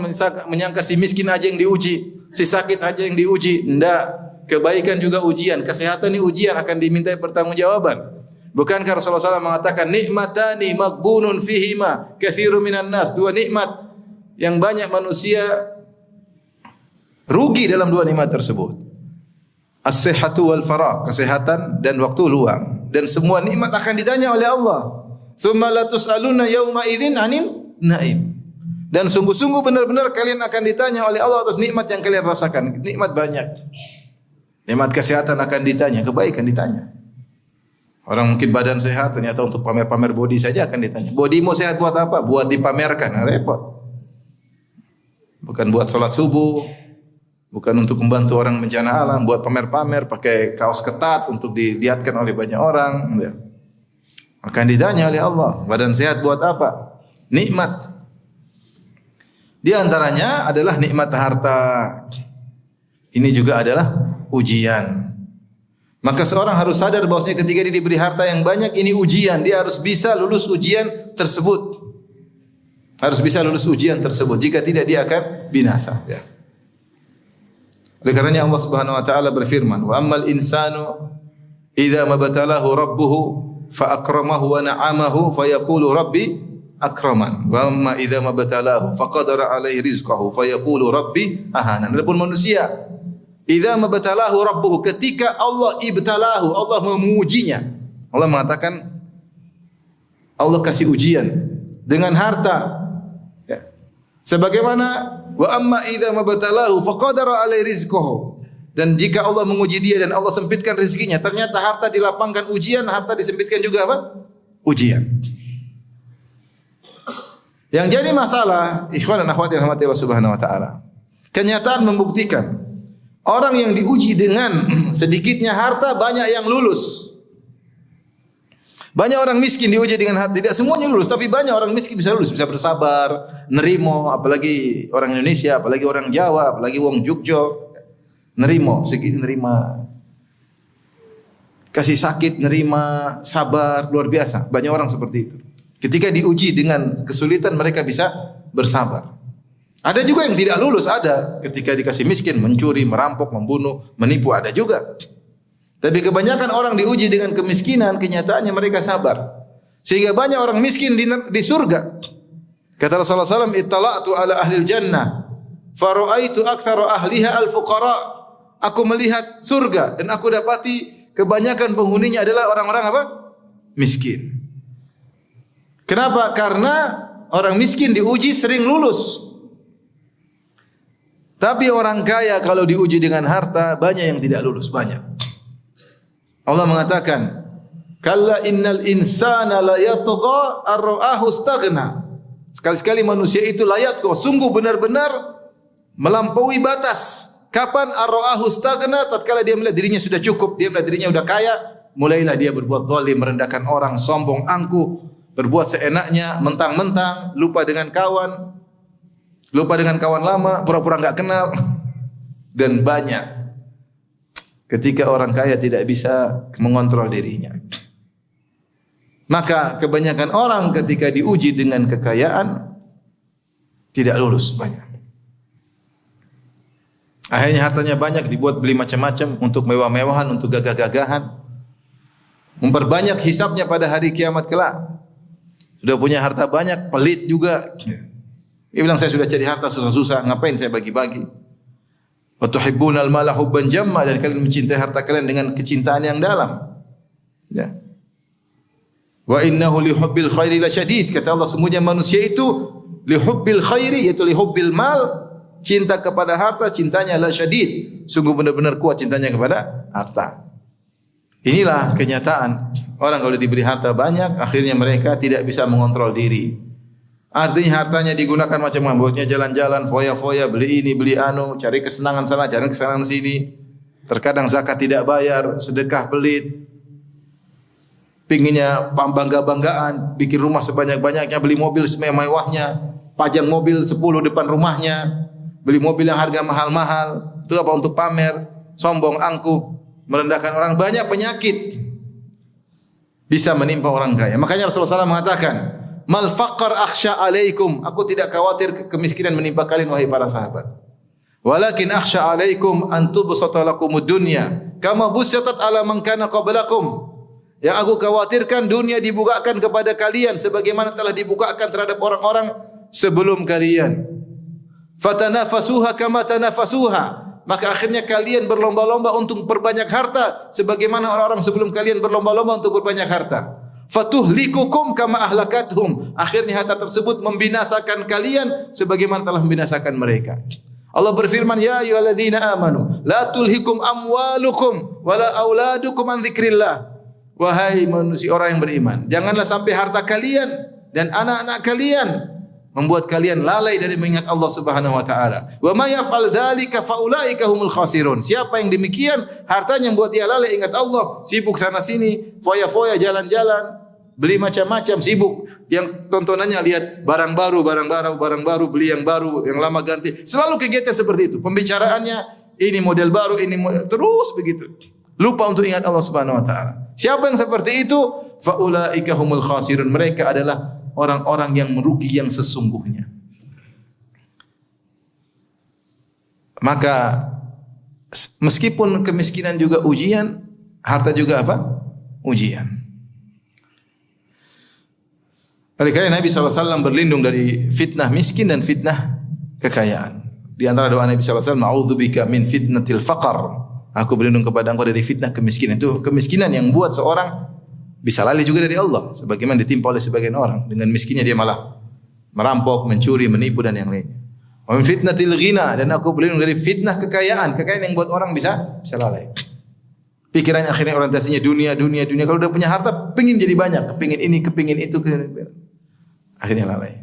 menyangka si miskin aja yang diuji, si sakit aja yang diuji. Tidak. Kebaikan juga ujian. Kesehatan ini ujian akan dimintai pertanggungjawaban. Bukankah Rasulullah SAW mengatakan nikmatani maghbunun fihima katsirun minan nas. Dua nikmat yang banyak manusia rugi dalam dua nikmat tersebut. As-sihhatu wal faragh, kesehatan dan waktu luang. Dan semua nikmat akan ditanya oleh Allah. Tsumma la tus'aluna yauma idzin 'anil na'im. Dan sungguh-sungguh benar-benar kalian akan ditanya oleh Allah atas nikmat yang kalian rasakan. Nikmat banyak. Nikmat kesehatan akan ditanya, kebaikan ditanya. Orang mungkin badan sehat, ternyata untuk pamer-pamer body saja akan ditanya. Bodymu sehat buat apa? Buat dipamerkan, repot. Bukan buat sholat subuh, bukan untuk membantu orang bencana alam, buat pamer-pamer, pakai kaos ketat untuk dilihatkan oleh banyak orang. Ya. Akan ditanya oleh Allah, badan sehat buat apa? Nikmat. Di antaranya adalah nikmat harta. Ini juga adalah ujian. Maka seorang harus sadar bahwasanya ketika dia diberi harta yang banyak, ini ujian. Dia harus bisa lulus ujian tersebut. Harus bisa lulus ujian tersebut. Jika tidak, dia akan binasa. Ya. Oleh karenanya Allah Subhanahu Wa Taala berfirman, wa ammal insanu idza mabtalahu rabbuhu fa akramahu wa na'amahu fa yaqulu rabbi akraman wa amma idza mabtalahu faqadara alaihi rizqahu fa yaqulu rabbi ahanan. Adapun manusia, idza mabtalahu rabbuhu, ketika Allah ibtalahu, Allah mengujinya. Allah mengatakan Allah kasih ujian dengan harta. Ya. Sebagaimana wa amma idza mabtalahu faqadara alaihi rizqahu. Dan jika Allah menguji dia dan Allah sempitkan rezekinya, ternyata harta dilapangkan ujian, harta disempitkan juga apa? Ujian. Yang jadi masalah, ikhwan dan akhwat yang dirahmati Allah Subhanahu wa taala. Kenyataan membuktikan orang yang diuji dengan sedikitnya harta banyak yang lulus. Banyak orang miskin diuji dengan harta, tidak semuanya lulus, tapi banyak orang miskin bisa lulus, bisa bersabar, nerimo, apalagi orang Indonesia, apalagi orang Jawa, apalagi wong Jogja. Nerimo, sedikit nerima. Kasih sakit, nerima, sabar, luar biasa. Banyak orang seperti itu. Ketika diuji dengan kesulitan, mereka bisa bersabar. Ada juga yang tidak lulus, ada. Ketika dikasih miskin, mencuri, merampok, membunuh, menipu, ada juga. Tapi kebanyakan orang diuji dengan kemiskinan, kenyataannya mereka sabar. Sehingga banyak orang miskin di surga. Kata Rasulullah SAW, ittala'tu ala ahlil jannah, faru'aitu aktsara ahliha al-fuqara. Aku melihat surga dan aku dapati kebanyakan penghuninya adalah orang-orang apa? Miskin. Kenapa? Karena orang miskin diuji sering lulus. Tapi orang kaya kalau diuji dengan harta banyak yang tidak lulus, banyak. Allah mengatakan, "Kalla innal insana la yatgha ar-ra'ahu istaghna." Sekali-sekali manusia itu layat kok, sungguh benar-benar melampaui batas. Kapan ar-ra'ahu istaghna? Tatkala dia melihat dirinya sudah cukup, dia melihat dirinya sudah kaya, mulailah dia berbuat zalim, merendahkan orang, sombong, angkuh, berbuat seenaknya, mentang-mentang, lupa dengan kawan lama, pura-pura enggak kenal. Dan banyak ketika orang kaya tidak bisa mengontrol dirinya. Maka kebanyakan orang ketika diuji dengan kekayaan, tidak lulus banyak. Akhirnya hartanya banyak dibuat beli macam-macam untuk mewah-mewahan, untuk gagah-gagahan. Memperbanyak hisabnya pada hari kiamat kelak. Sudah punya harta banyak, pelit juga. Dia bilang saya sudah cari harta susah-susah, ngapain saya bagi-bagi? Wa tuhibbunal mala hubban jamma, dan kalian mencintai harta kalian dengan kecintaan yang dalam. Ya. Wa innahu li hubbil khairi lasyadid. Kata Allah, semuanya manusia itu li hubbil khairi, yaitu li hubbil mal, cinta kepada harta, cintanya lasyadid. Sungguh benar-benar kuat cintanya kepada harta. Inilah kenyataan. Orang kalau diberi harta banyak, akhirnya mereka tidak bisa mengontrol diri. Artinya hartanya digunakan macam-macam, buatnya jalan-jalan, foya-foya, beli ini, beli anu, cari kesenangan sana, cari kesenangan sini. Terkadang zakat tidak bayar, sedekah pelit. Pinginnya bangga-banggaan, bikin rumah sebanyak-banyaknya, beli mobil semewah-mewahnya, pajang mobil 10 depan rumahnya, beli mobil yang harga mahal-mahal. Itu apa? Untuk pamer, sombong, angkuh, merendahkan orang. Banyak penyakit bisa menimpa orang kaya. Makanya Rasulullah SAW mengatakan, mal faqar akhsha alaikum. Aku tidak khawatir kemiskinan menimpa kalian wahai para sahabat. Walakin akhsha alaikum an tubsata lakumud dunya kama busitat ala man kana qablakum. Yang aku khawatirkan dunia dibukakan kepada kalian sebagaimana telah dibukakan terhadap orang-orang sebelum kalian. Fatanafasuha kama tanafasuha. Maka akhirnya kalian berlomba-lomba untuk perbanyak harta sebagaimana orang-orang sebelum kalian berlomba-lomba untuk perbanyak harta. Fatuhlikukum kama ahlakathum. Akhirnya harta tersebut membinasakan kalian sebagaimana telah membinasakan mereka. Allah berfirman, ya ayyuhalladzina amanu la tulhikum amwalukum wala auladukum an dzikrillah. Wahai manusia orang yang beriman, janganlah sampai harta kalian dan anak-anak kalian membuat kalian lalai dari mengingat Allah Subhanahu wa taala. Wa may yaf'al dzalika fa ulaika humul khasirun. Siapa yang demikian, hartanya membuat dia lalai ingat Allah, sibuk sana sini, foya-foya, jalan-jalan, beli macam-macam, sibuk. Yang tontonannya lihat barang baru, beli yang baru, yang lama ganti. Selalu kegiatan seperti itu. Pembicaraannya ini model baru, ini model, terus begitu. Lupa untuk ingat Allah Subhanahu wa taala. Siapa yang seperti itu? Fa ulaika humul khasirun. Mereka adalah orang-orang yang merugi yang sesungguhnya. Maka meskipun kemiskinan juga ujian, harta juga apa? Ujian. Oleh karena Nabi SAW berlindung dari fitnah miskin dan fitnah kekayaan. Di antara doa Nabi SAW, "A'udzubika min fitnatil faqr." Aku berlindung kepada Engkau dari fitnah kemiskinan. Itu kemiskinan yang buat seorang bisa lari juga dari Allah, sebagaimana ditimpa oleh sebagian orang. Dengan miskinnya dia malah merampok, mencuri, menipu dan yang lainnya. Wa min fitnatil ghina, dan aku berlindung dari fitnah kekayaan yang buat orang bisa lalai. Pikirannya akhirnya orientasinya dunia. Kalau udah punya harta, pengin jadi banyak, kepingin ini, kepingin itu, akhirnya lalai.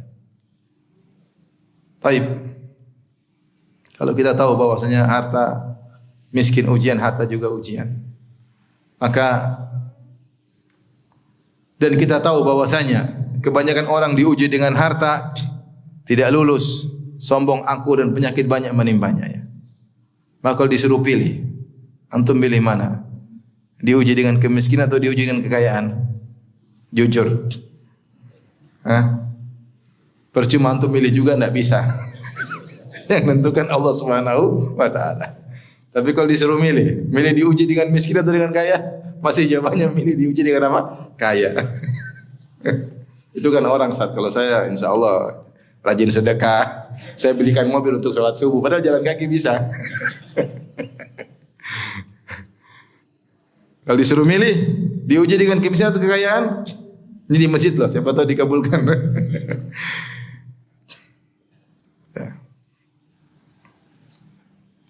Taib. Kalau kita tahu bahwasanya harta miskin ujian, harta juga ujian. Maka dan kita tahu bahwasanya kebanyakan orang diuji dengan harta tidak lulus, sombong, angkuh dan penyakit banyak menimpanya ya. Maka kalau disuruh pilih, antum pilih mana? Diuji dengan kemiskinan atau diuji dengan kekayaan? Jujur. Percuma antum milih juga enggak bisa. Yang menentukan Allah Subhanahu wa taala. Tapi kalau disuruh milih diuji dengan miskin atau dengan kaya, pasti jawabannya milih diuji dengan apa? Kaya. Itu kan orang saat kalau saya insya Allah rajin sedekah, saya belikan mobil untuk sholat subuh, padahal jalan kaki bisa. Kalau disuruh milih diuji dengan kemiskinan atau kekayaan, ini di masjid loh, siapa tahu dikabulkan.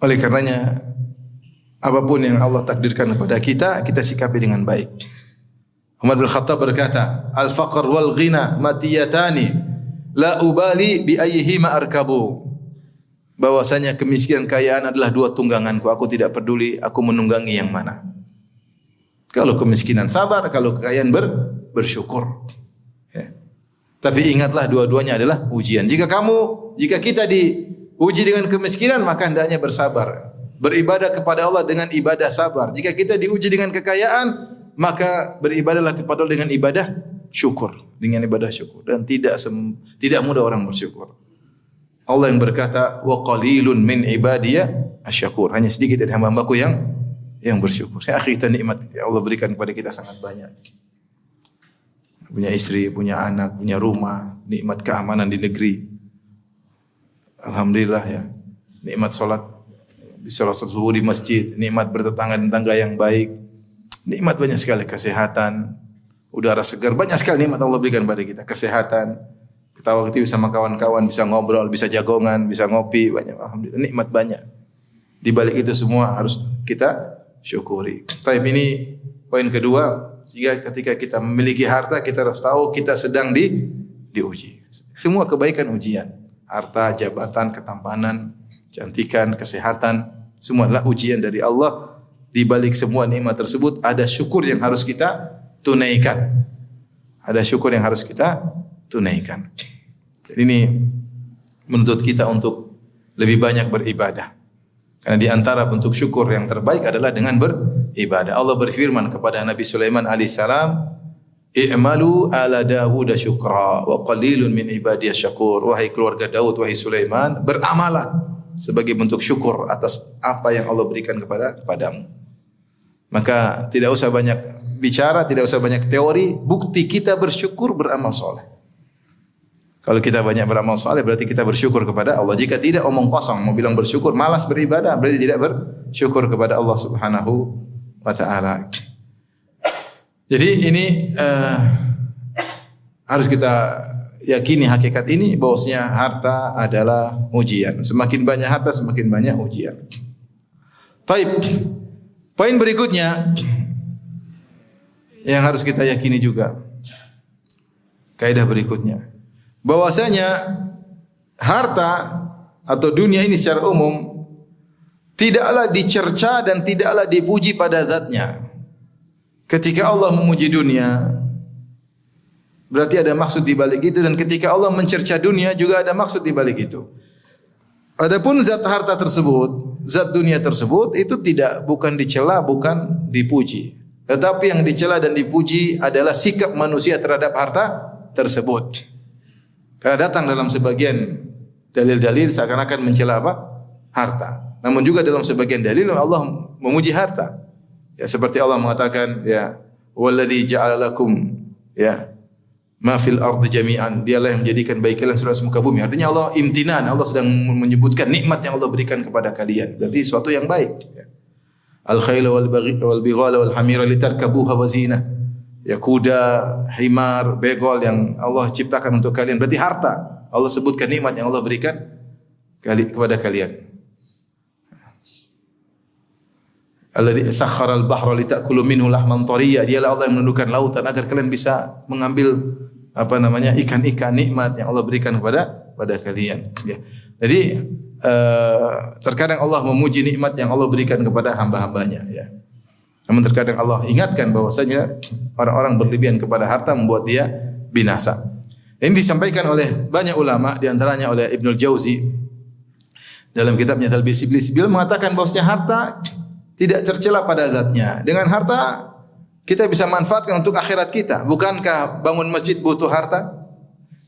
Oleh karenanya apapun yang Allah takdirkan kepada kita, kita sikapi dengan baik. Umar bin Khattab berkata, "Al-faqr wal ghina matiyatani, la ubali bi ayyihima arkabu." Bahwasanya kemiskinan kekayaan adalah dua tungganganku, aku tidak peduli aku menunggangi yang mana. Kalau kemiskinan sabar, kalau kekayaan bersyukur. Ya. Tapi ingatlah dua-duanya adalah ujian. Jika kita diuji dengan kemiskinan, maka hendaknya bersabar. Beribadah kepada Allah dengan ibadah sabar. Jika kita diuji dengan kekayaan, maka beribadahlah kepada Allah dengan ibadah syukur. Dan tidak mudah orang bersyukur. Allah yang berkata, wa qalilun min ibadiya asyakur. Hanya sedikit dari hamba-hambaku yang bersyukur. Ya, kita nikmat yang Allah berikan kepada kita sangat banyak. Punya istri, punya anak, punya rumah, nikmat keamanan di negeri. Alhamdulillah ya. Nikmat salat subuh di masjid, nikmat bertetangga yang baik. Nikmat banyak sekali, kesehatan, udara segar, banyak sekali nikmat Allah berikan pada kita. Kesehatan, ketawa ketiwi sama kawan-kawan, bisa ngobrol, bisa jagongan, bisa ngopi, banyak. Alhamdulillah, nikmat banyak. Di balik itu semua harus kita syukuri. Tapi ini poin kedua, sehingga ketika kita memiliki harta, kita harus tahu kita sedang diuji. Semua kebaikan ujian. Harta, jabatan, ketampanan, kecantikan, kesehatan, semua adalah ujian dari Allah. Di balik semua nikmat tersebut ada syukur yang harus kita tunaikan. Ada syukur yang harus kita tunaikan. Jadi ini menuntut kita untuk lebih banyak beribadah. Karena di antara bentuk syukur yang terbaik adalah dengan beribadah. Allah berfirman kepada Nabi Sulaiman alaihissalam, "I'malu ala Dawud syukra wa qalilun min ibadiyas syakur." Wahai keluarga Daud, wahai Sulaiman, beramalah sebagai bentuk syukur atas apa yang Allah berikan kepadamu. Maka tidak usah banyak bicara, tidak usah banyak teori, bukti kita bersyukur beramal soleh. Kalau kita banyak beramal soleh berarti kita bersyukur kepada Allah. Jika tidak, omong kosong, mau bilang bersyukur, malas beribadah, berarti tidak bersyukur kepada Allah Subhanahu wa ta'ala. Jadi ini harus kita yakini hakikat ini, bahwasanya harta adalah ujian. Semakin banyak harta, semakin banyak ujian. Baik. Poin berikutnya yang harus kita yakini juga, kaidah berikutnya, bahwasanya harta atau dunia ini secara umum tidaklah dicerca dan tidaklah dipuji pada zatnya. Ketika Allah memuji dunia, berarti ada maksud di balik itu, dan ketika Allah mencerca dunia juga ada maksud di balik itu. Adapun zat harta tersebut, zat dunia tersebut itu bukan dicela, bukan dipuji. Tetapi yang dicela dan dipuji adalah sikap manusia terhadap harta tersebut. Karena datang dalam sebagian dalil-dalil seakan-akan mencela apa? Harta. Namun juga dalam sebagian dalil Allah memuji harta. Ya, seperti Allah mengatakan, ya, "Walladzi ja'ala lakum ya ma fil ardi jami'an." Dialah yang menjadikan bagi kalian seluruh muka bumi. Artinya Allah imtinan, Allah sedang menyebutkan nikmat yang Allah berikan kepada kalian. Berarti sesuatu yang baik. Ya. Al-khayla wal bighala wal hamira litarkabuha wa zinah. Ya, kuda, himar, begol yang Allah ciptakan untuk kalian. Berarti harta. Allah sebutkan nikmat yang Allah berikan kepada kalian. Alladzi sakhkhara al-bahra litakulu minhu lahman tariya. Dialah Allah yang menundukkan lautan agar kalian bisa mengambil ikan-ikan nikmat yang Allah berikan kepada kalian. Ya. Jadi terkadang Allah memuji nikmat yang Allah berikan kepada hamba-hambanya. Ya. Namun terkadang Allah ingatkan bahwasanya orang-orang berlebihan kepada harta membuat dia binasa. Ini disampaikan oleh banyak ulama, di antaranya oleh Ibnul Jauzi dalam kitabnya Talbis Iblis. Beliau mengatakan bahwasanya harta tidak tercela pada zatnya. Dengan harta kita bisa manfaatkan untuk akhirat kita. Bukankah bangun masjid butuh harta?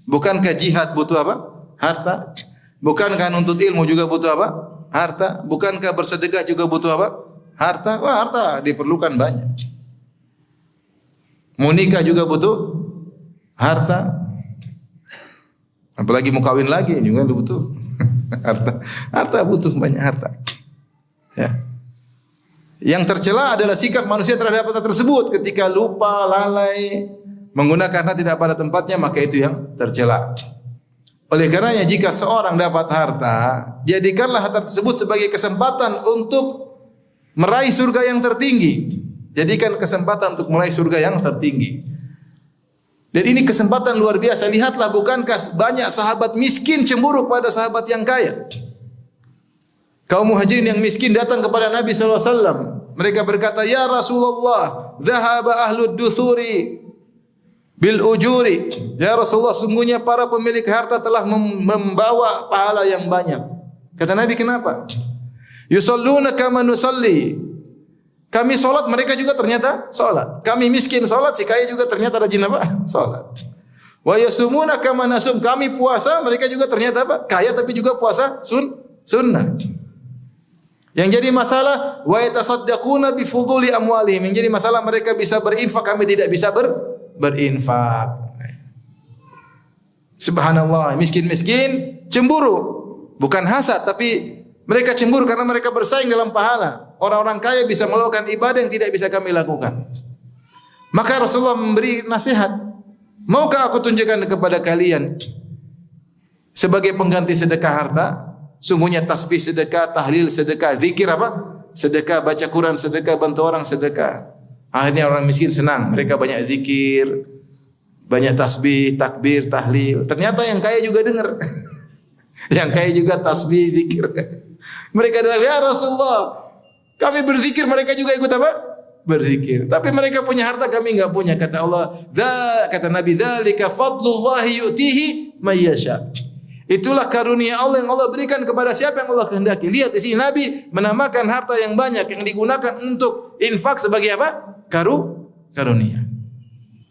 Bukankah jihad butuh apa? Harta. Bukankah nuntut ilmu juga butuh apa? Harta. Bukankah bersedekah juga butuh apa? Harta. Wah, harta diperlukan banyak. Mau nikah juga butuh harta. Apalagi mau kawin lagi juga butuh harta. Harta butuh banyak harta. Ya. Yang tercela adalah sikap manusia terhadap harta tersebut. Ketika lupa, lalai, menggunakan harta tidak pada tempatnya, maka itu yang tercela. Oleh karenanya jika seorang dapat harta, jadikanlah harta tersebut sebagai kesempatan untuk meraih surga yang tertinggi. Jadikan kesempatan untuk meraih surga yang tertinggi. Dan ini kesempatan luar biasa. Lihatlah, bukankah banyak sahabat miskin cemburu pada sahabat yang kaya? Kaum muhajirin yang miskin datang kepada Nabi SAW. Mereka berkata, "Ya Rasulullah, dhahaba ahlud duthuri bil ujuri." Ya Rasulullah, sungguhnya para pemilik harta telah membawa pahala yang banyak. Kata Nabi, kenapa? "Yusalluna kama nusalli." Kami solat, mereka juga ternyata solat. Kami miskin solat, si kaya juga ternyata rajin apa? Solat. Wa yasumuna kama nasum. Kami puasa, mereka juga ternyata apa? Kaya tapi juga puasa sunnah. Yang jadi masalah wa yatasaddaquna bi fuduli amwalihim. Yang jadi masalah mereka bisa berinfak, kami tidak bisa berinfak. Subhanallah, miskin-miskin cemburu. Bukan hasad, tapi mereka cemburu karena mereka bersaing dalam pahala. Orang-orang kaya bisa melakukan ibadah yang tidak bisa kami lakukan. Maka Rasulullah memberi nasihat. Maukah aku tunjukkan kepada kalian sebagai pengganti sedekah harta? Sungguhnya tasbih sedekah, tahlil sedekah, zikir apa? Sedekah, baca Quran sedekah, bantu orang sedekah. Akhirnya orang miskin senang, mereka banyak zikir, banyak tasbih, takbir, tahlil. Ternyata yang kaya juga dengar. Yang kaya juga tasbih, zikir. Mereka datang, ya Rasulullah, kami berzikir, mereka juga ikut apa? Berzikir. Tapi mereka punya harta, kami enggak punya. Kata Allah, kata Nabi, dzalika fadlullahi yu'tihi may yasha. Itulah karunia Allah yang Allah berikan kepada siapa yang Allah kehendaki. Lihat di sini Nabi menamakan harta yang banyak yang digunakan untuk infak sebagai apa? Karunia.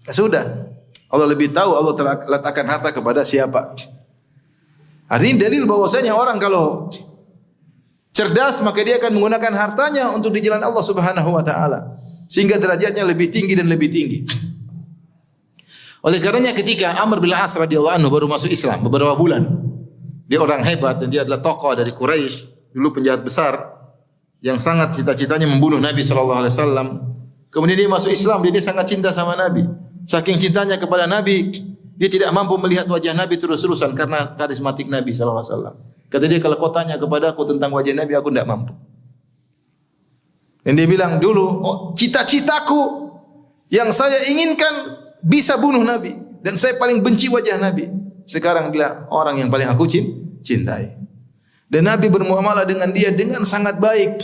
Sudah. Allah lebih tahu Allah letakkan harta kepada siapa. Artinya dalil bahwasanya orang kalau cerdas maka dia akan menggunakan hartanya untuk di jalan Allah Subhanahu wa taala sehingga derajatnya lebih tinggi dan lebih tinggi. Oleh karenanya ketika Amr bin As radhiyallahu anhu baru masuk Islam beberapa bulan, dia orang hebat dan dia adalah tokoh dari Quraisy, dulu penjahat besar yang sangat cita-citanya membunuh Nabi sallallahu alaihi wasallam. Kemudian dia masuk Islam, dia sangat cinta sama Nabi. Saking cintanya kepada Nabi, dia tidak mampu melihat wajah Nabi terus-terusan karena karismatik Nabi sallallahu alaihi wasallam. Kata dia, kalau kau tanya kepada aku tentang wajah Nabi, aku tidak mampu. Dan dia bilang dulu, cita-citaku yang saya inginkan bisa bunuh Nabi. Dan saya paling benci wajah Nabi. Sekarang dia orang yang paling aku cintai. Dan Nabi bermuamalah dengan dia dengan sangat baik.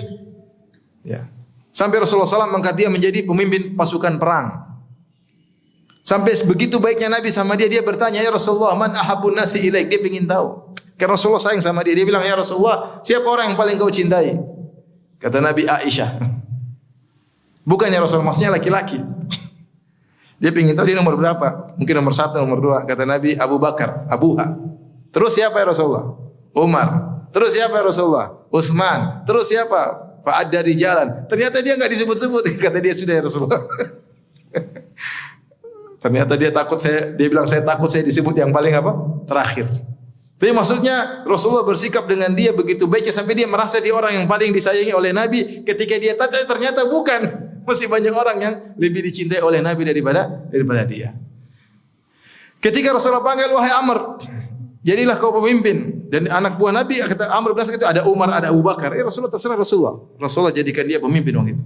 Ya. Sampai Rasulullah SAW mengangkat dia menjadi pemimpin pasukan perang. Sampai begitu baiknya Nabi sama dia, dia bertanya, ya Rasulullah, man ahabun nasi ilaik? Dia ingin tahu. Karena Rasulullah sayang sama dia. Dia bilang, ya Rasulullah, siapa orang yang paling kau cintai? Kata Nabi, Aisyah. Bukannya Rasulullah, maksudnya laki-laki. Dia ingin tahu dia nomor berapa. Mungkin nomor 1, nomor 2. Kata Nabi, Abu Bakar, Abuha. Terus siapa ya Rasulullah? Umar. Terus siapa ya Rasulullah? Utsman. Terus siapa? Fa'ad dari jalan. Ternyata dia enggak disebut-sebut. Kata dia, sudah ya Rasulullah. Ternyata dia bilang saya takut saya disebut yang paling apa? Terakhir. Tapi maksudnya Rasulullah bersikap dengan dia begitu baiknya sampai dia merasa dia orang yang paling disayangi oleh Nabi. Ketika dia tanya ternyata bukan. Masih banyak orang yang lebih dicintai oleh Nabi daripada dia. Ketika Rasulullah panggil, wahai Amr, jadilah kau pemimpin. Dan anak buah Nabi kata Amr bin As itu ada Umar, ada Abu Bakar. Rasulullah terserah Rasulullah. Rasulullah jadikan dia pemimpin waktu itu.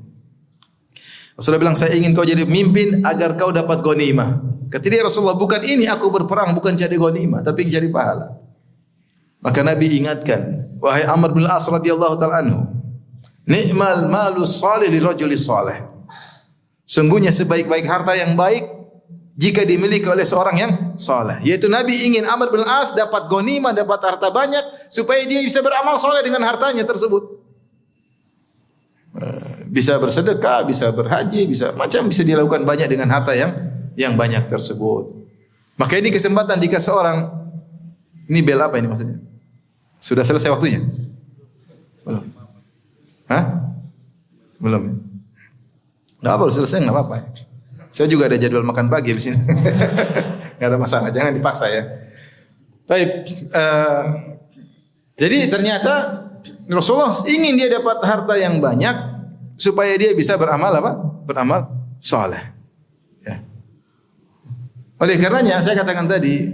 Rasulullah bilang, saya ingin kau jadi pemimpin agar kau dapat ghanimah. Kata dia, Rasulullah, bukan ini aku berperang, bukan cari ghanimah, tapi cari pahala. Maka Nabi ingatkan, wahai Amr bin As radhiyallahu ta'ala anhu, ni'mal malus salih li rajulis salih. Sungguhnya sebaik-baik harta yang baik jika dimiliki oleh seorang yang saleh. Yaitu Nabi ingin Amr bin As dapat ghanimah, dapat harta banyak supaya dia bisa beramal saleh dengan hartanya tersebut. Bisa bersedekah, bisa berhaji, bisa dilakukan banyak dengan harta yang banyak tersebut. Maka ini kesempatan jika seorang, ini bel apa ini maksudnya? Sudah selesai waktunya? Belum. Hah? Belum. Enggak apa, selesai enggak apa-apa. Saya juga ada jadwal makan pagi di sini. Enggak ada masalah, jangan dipaksa ya. Baik, jadi ternyata Rasulullah ingin dia dapat harta yang banyak supaya dia bisa beramal apa? Beramal saleh. Ya. Oleh karenanya saya katakan tadi,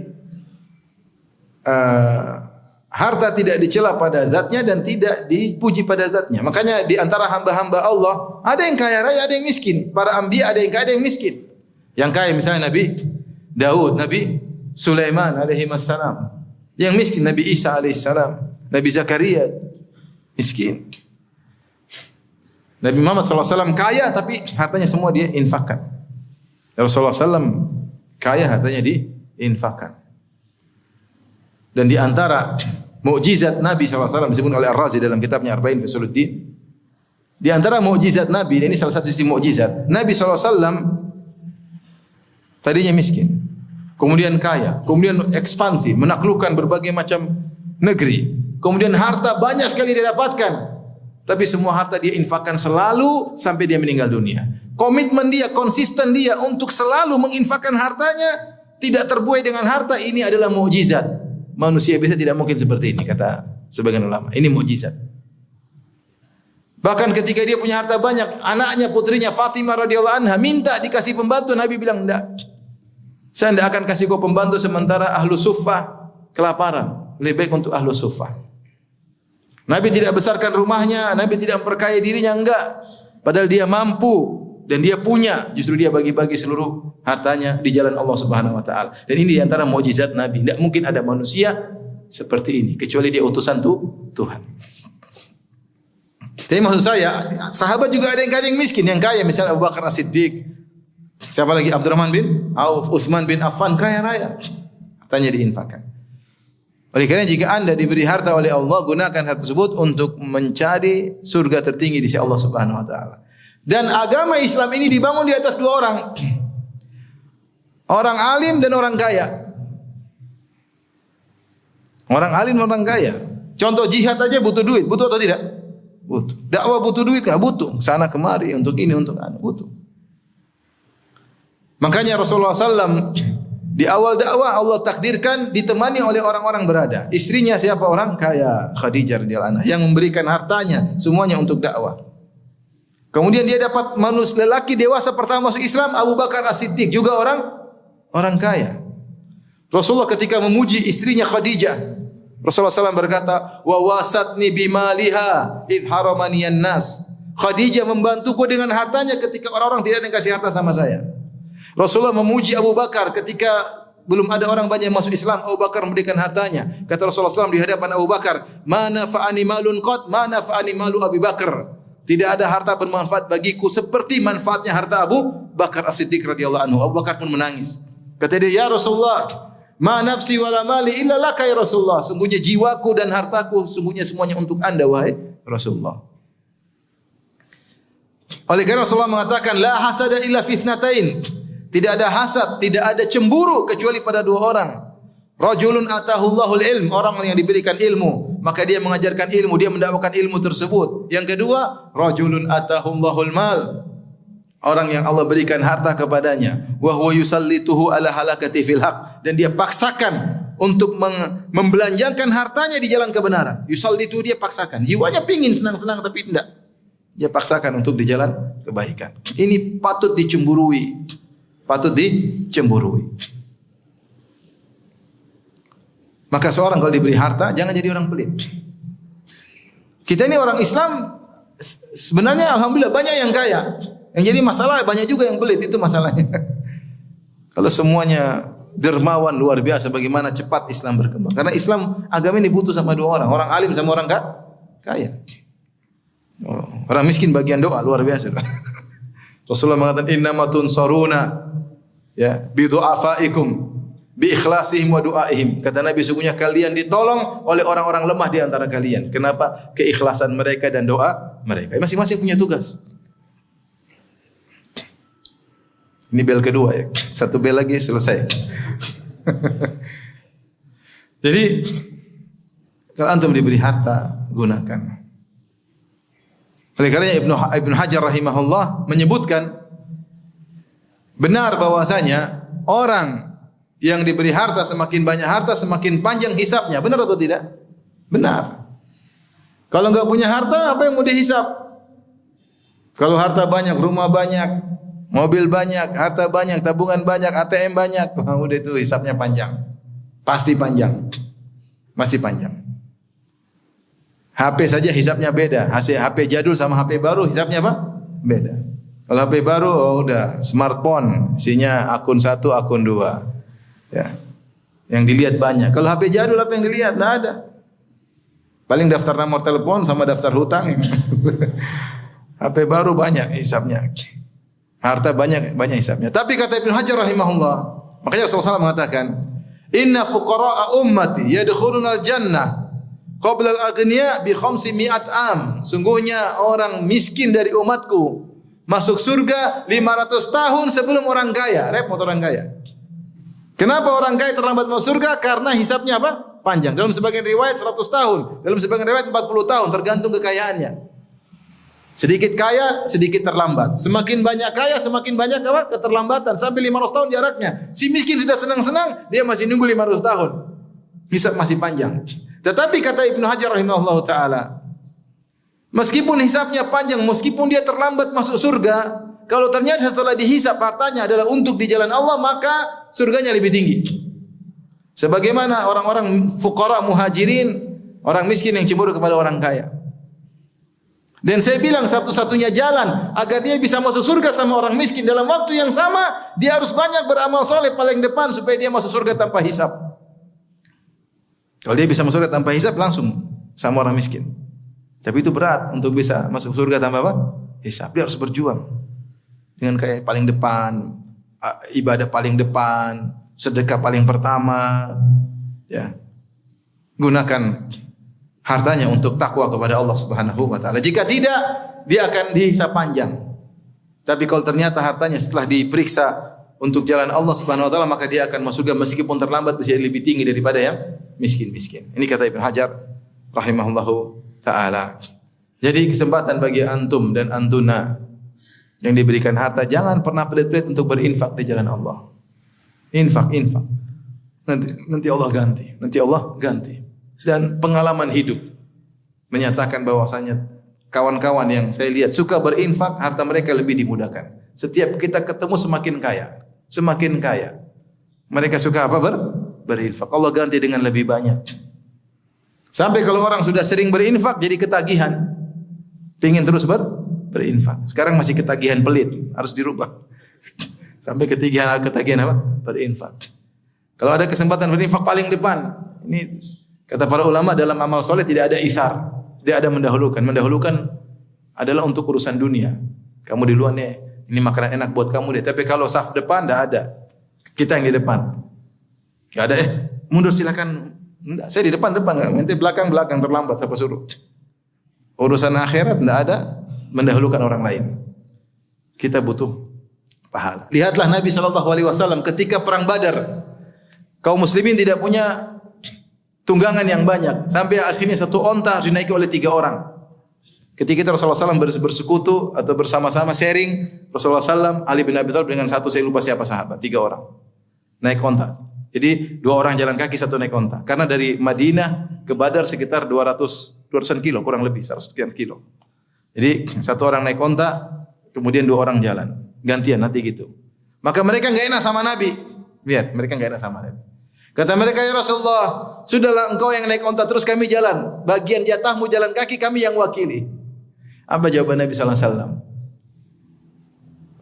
harta tidak dicela pada zatnya dan tidak dipuji pada zatnya. Makanya di antara hamba-hamba Allah ada yang kaya raya, ada yang miskin. Para anbiya ada yang kaya, ada yang miskin. Yang kaya misalnya Nabi Daud, Nabi Sulaiman alaihi wassalam. Yang miskin Nabi Isa alaihi salam, Nabi Zakaria miskin. Nabi Muhammad SAW kaya tapi hartanya semua dia infakkan. Rasulullah SAW kaya hartanya diinfakkan. Dan di antara mukjizat Nabi SAW disebut oleh Ar-Razi dalam kitabnya Arba'in fi Usuluddin. Di antara mukjizat Nabi, ini salah satu sisi mukjizat. Nabi SAW tadinya miskin. kemudian kaya, kemudian ekspansi, menaklukkan berbagai macam negeri, kemudian harta banyak sekali dia dapatkan, tapi semua harta dia infakkan selalu sampai dia meninggal dunia. Komitmen dia, konsisten dia untuk selalu menginfakkan hartanya, tidak terbuai dengan harta, ini adalah mukjizat. Manusia biasa tidak mungkin seperti ini, kata sebagian ulama. Ini mukjizat. Bahkan ketika dia punya harta banyak, anaknya, putrinya Fatimah radhiyallahu anha minta dikasih pembantu, Nabi bilang, enggak. Saya tidak akan kasih kau pembantu sementara ahlu suffah kelaparan. Lebih baik untuk ahlu suffah. Nabi tidak besarkan rumahnya, Nabi tidak memperkaya dirinya, enggak. Padahal dia mampu dan dia punya, justru dia bagi-bagi seluruh hartanya di jalan Allah Subhanahu wa taala. Dan ini di antara mukjizat Nabi. Tidak mungkin ada manusia seperti ini kecuali dia utusan Tuhan. Tapi maksud saya, sahabat juga ada yang miskin, yang kaya, misalnya Abu Bakar As-Siddiq. Siapa lagi? Abdurrahman bin Auf, Utsman bin Affan, kaya raya. Hartanya diinfakkan. Oleh karena jika Anda diberi harta oleh Allah, gunakan harta tersebut untuk mencari surga tertinggi di sisi Allah Subhanahu wa taala. Dan agama Islam ini dibangun di atas dua orang. Orang alim dan orang kaya. Orang alim dan orang kaya. Contoh jihad aja butuh duit, butuh atau tidak? Butuh. Dakwah butuh duit enggak? Butuh. Sana kemari untuk ini untuk anu, butuh. Makanya Rasulullah SAW di awal dakwah Allah takdirkan ditemani oleh orang-orang berada. Istrinya siapa? Orang kaya, Khadijah radhiyallahu anha, yang memberikan hartanya semuanya untuk dakwah. Kemudian dia dapat manusia lelaki dewasa pertama masuk Islam, Abu Bakar As-Siddiq, juga orang kaya. Rasulullah ketika memuji istrinya Khadijah, Rasulullah SAW berkata, wa wasatni bimaliha id haramaniyan nas. Khadijah membantuku dengan hartanya ketika orang-orang tidak ada yang kasih harta sama saya. Rasulullah memuji Abu Bakar ketika belum ada orang banyak yang masuk Islam, Abu Bakar memberikan hartanya. Kata Rasulullah SAW di hadapan Abu Bakar, ma nafa'ani malun qad, ma nafa'ani malu Abu Bakar. Tidak ada harta bermanfaat bagiku seperti manfaatnya harta Abu Bakar As-Siddiq radhiyallahu anhu. Abu Bakar pun menangis. Kata dia, ya Rasulullah, ma nafsi wala mali illa laka ya Rasulullah. Sungguhnya jiwaku dan hartaku sungguhnya semuanya untuk Anda wahai Rasulullah. Oleh karena Rasulullah mengatakan, la hasada illa fitnatain. Tidak ada hasad, tidak ada cemburu kecuali pada dua orang. Rajulun atahullahul ilm, orang yang diberikan ilmu, maka dia mengajarkan ilmu, dia mendakwakan ilmu tersebut. Yang kedua, rajulun atahullahul mal, orang yang Allah berikan harta kepadanya, wa huwa yusallituhu ala halakati fil haq, dan dia paksakan untuk membelanjakan hartanya di jalan kebenaran. Yusallitu, dia paksakan. Jiwanya pingin senang-senang tapi tidak. Dia paksakan untuk di jalan kebaikan. Ini patut dicemburui. Patut dicemburui. Maka seorang kalau diberi harta jangan jadi orang pelit. Kita ini orang Islam sebenarnya alhamdulillah banyak yang kaya. Yang jadi masalah banyak juga yang pelit, itu masalahnya. Kalau semuanya dermawan luar biasa, bagaimana cepat Islam berkembang. Karena Islam agama ini butuh sama dua orang, orang alim sama orang kaya. Orang miskin bagian doa luar biasa. Rasulullah mengatakan innamatun saruna ya bi du'afaikum bi ikhlasihim wa du'aihim. Kata Nabi, sungguhnya kalian ditolong oleh orang-orang lemah di antara kalian. Kenapa? Keikhlasan mereka dan doa mereka. Masing-masing punya tugas. Ini bel kedua ya. Satu bel lagi selesai. Jadi kalau antum diberi harta, gunakan. Oleh karenanya Ibnu Hajar rahimahullah menyebutkan benar bahwasanya orang yang diberi harta, semakin banyak harta semakin panjang hisapnya. Benar atau tidak? Benar. Kalau enggak punya harta, apa yang mau dihisap? Kalau harta banyak, rumah banyak, mobil banyak, harta banyak, tabungan banyak, ATM banyak, udah itu hisapnya panjang. Pasti panjang. Masih panjang. HP saja hisapnya beda. HP jadul sama HP baru hisapnya apa? Beda. Kalau HP baru, oh udah smartphone, isinya akun 1, akun 2. Ya. Yang dilihat banyak. Kalau HP jadul apa yang dilihat? Nggak ada. Paling daftar nomor telepon sama daftar hutang. HP baru banyak hisapnya. Harta banyak hisapnya. Tapi kata Ibnu Hajar rahimahullah, makanya Rasulullah SAW mengatakan, "Inna fuqara'a ummati yadkhuluna al-jannah qabla al-aghniya bi 500 am." Sungguhnya orang miskin dari umatku masuk surga 500 tahun sebelum orang kaya. Repot orang kaya. Kenapa orang kaya terlambat masuk surga? Karena hisabnya apa? Panjang. Dalam sebagian riwayat 100 tahun, dalam sebagian riwayat 40 tahun, tergantung kekayaannya. Sedikit kaya, sedikit terlambat. Semakin banyak kaya, semakin banyak apa? Keterlambatan. Sampai 500 tahun jaraknya. Si miskin sudah senang-senang, dia masih nunggu 500 tahun. Hisab masih panjang. Tetapi kata Ibnu Hajar rahimahullah ta'ala, meskipun hisabnya panjang, meskipun dia terlambat masuk surga, kalau ternyata setelah dihisab hartanya adalah untuk di jalan Allah, maka surganya lebih tinggi. Sebagaimana orang-orang fuqara muhajirin, orang miskin yang cemburu kepada orang kaya. Dan saya bilang satu-satunya jalan agar dia bisa masuk surga sama orang miskin dalam waktu yang sama, dia harus banyak beramal soleh paling depan supaya dia masuk surga tanpa hisab. Kalau dia bisa masuk surga tanpa hisab, langsung sama orang miskin. Tapi itu berat untuk bisa masuk surga tanpa apa? Hisab. Dia harus berjuang dengan kayak paling depan, ibadah paling depan, sedekah paling pertama, ya. Gunakan hartanya untuk takwa kepada Allah Subhanahu wa taala. Jika tidak, dia akan dihisab panjang. Tapi kalau ternyata hartanya setelah diperiksa untuk jalan Allah Subhanahu wa taala, maka dia akan masuk surga meskipun terlambat, bisa lebih tinggi daripada yang miskin-miskin. Ini kata Ibnu Hajar rahimahullahu taala. Jadi kesempatan bagi antum dan antuna yang diberikan harta, jangan pernah pelit-pelit untuk berinfak di jalan Allah. Infak. Nanti Allah ganti. Dan pengalaman hidup menyatakan bahwasanya kawan-kawan yang saya lihat suka berinfak, harta mereka lebih dimudahkan. Setiap kita ketemu semakin kaya. Mereka suka apa? Berinfak. Allah ganti dengan lebih banyak. Sampai kalau orang sudah sering berinfak jadi ketagihan. Pingin terus berinfak. Sekarang masih ketagihan pelit, harus dirubah. Sampai ketagihan apa? Berinfak. Kalau ada kesempatan berinfak paling depan. Ini kata para ulama, dalam amal soleh tidak ada ithar, tidak ada mendahulukan. Mendahulukan adalah untuk urusan dunia. Kamu di luar nih, ini makanan enak buat kamu deh. Tapi kalau saf depan tidak ada. Kita yang di depan. Enggak ada, mundur silakan. Enggak, saya di depan enggak. Nanti belakang terlambat siapa suruh. Urusan akhirat tidak ada mendahulukan orang lain. Kita butuh pahala. Lihatlah Nabi SAW ketika perang Badar. Kaum muslimin tidak punya tunggangan yang banyak, sampai akhirnya satu onta harus dinaiki oleh 3 orang. Ketika Rasulullah SAW bersekutu atau bersama-sama sharing, Rasulullah SAW, Ali bin Abi Thalib dengan satu, saya lupa siapa sahabat, 3 orang naik onta. Jadi 2 orang jalan kaki, 1 naik onta. Karena dari Madinah ke Badar sekitar 200-an kilo, kurang lebih 100 sekian kilo. Jadi 1 orang naik onta, kemudian 2 orang jalan, gantian nanti gitu. Maka mereka enggak enak sama Nabi. Lihat, mereka enggak enak sama Nabi. Kata mereka, ya Rasulullah, sudahlah engkau yang naik onta, terus kami jalan. Bagian jatahmu jalan kaki, kami yang wakili. Apa jawaban Nabi SAW?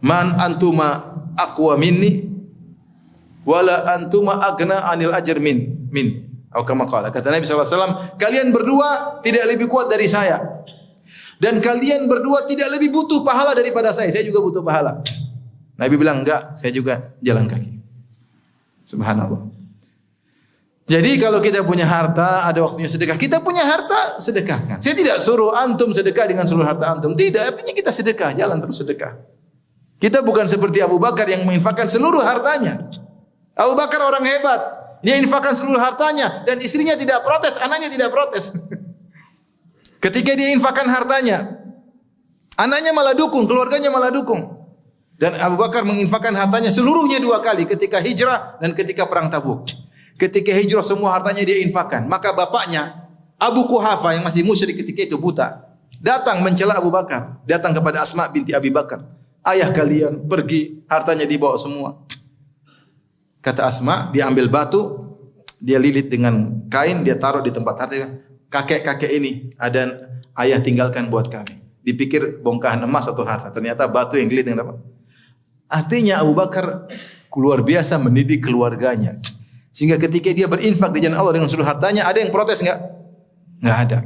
Man antuma aqwa minni, wala antuma agna anil ajr min. Atau kama qala. Kata Nabi SAW, kalian berdua tidak lebih kuat dari saya. Dan kalian berdua tidak lebih butuh pahala daripada saya. Saya juga butuh pahala. Nabi bilang, enggak, saya juga jalan kaki. Subhanallah. Jadi kalau kita punya harta, ada waktunya sedekah. Kita punya harta, sedekahkan. Saya tidak suruh antum sedekah dengan seluruh harta antum. Tidak, artinya kita sedekah, jalan terus sedekah. Kita bukan seperti Abu Bakar yang menginfakkan seluruh hartanya. Abu Bakar orang hebat. Dia infakkan seluruh hartanya dan istrinya tidak protes, anaknya tidak protes. Ketika dia infakkan hartanya, anaknya malah dukung, keluarganya malah dukung. Dan Abu Bakar menginfakkan hartanya seluruhnya 2 kali, ketika hijrah dan ketika perang Tabuk. Ketika hijrah semua hartanya dia infakkan. Maka bapaknya Abu Quhafa yang masih musyrik ketika itu, buta, datang mencela Abu Bakar. Datang kepada Asma binti Abi Bakar. Ayah kalian pergi, hartanya dibawa semua. Kata Asma, dia ambil batu, dia lilit dengan kain, dia taruh di tempat hartanya. Kakek-kakek ini ada ayah tinggalkan buat kami. Dipikir bongkahan emas atau harta, ternyata batu yang dililit dengan apa? Artinya Abu Bakar luar biasa mendidik keluarganya. Sehingga ketika dia berinfak di jalan Allah dengan seluruh hartanya, ada yang protes enggak? Enggak ada.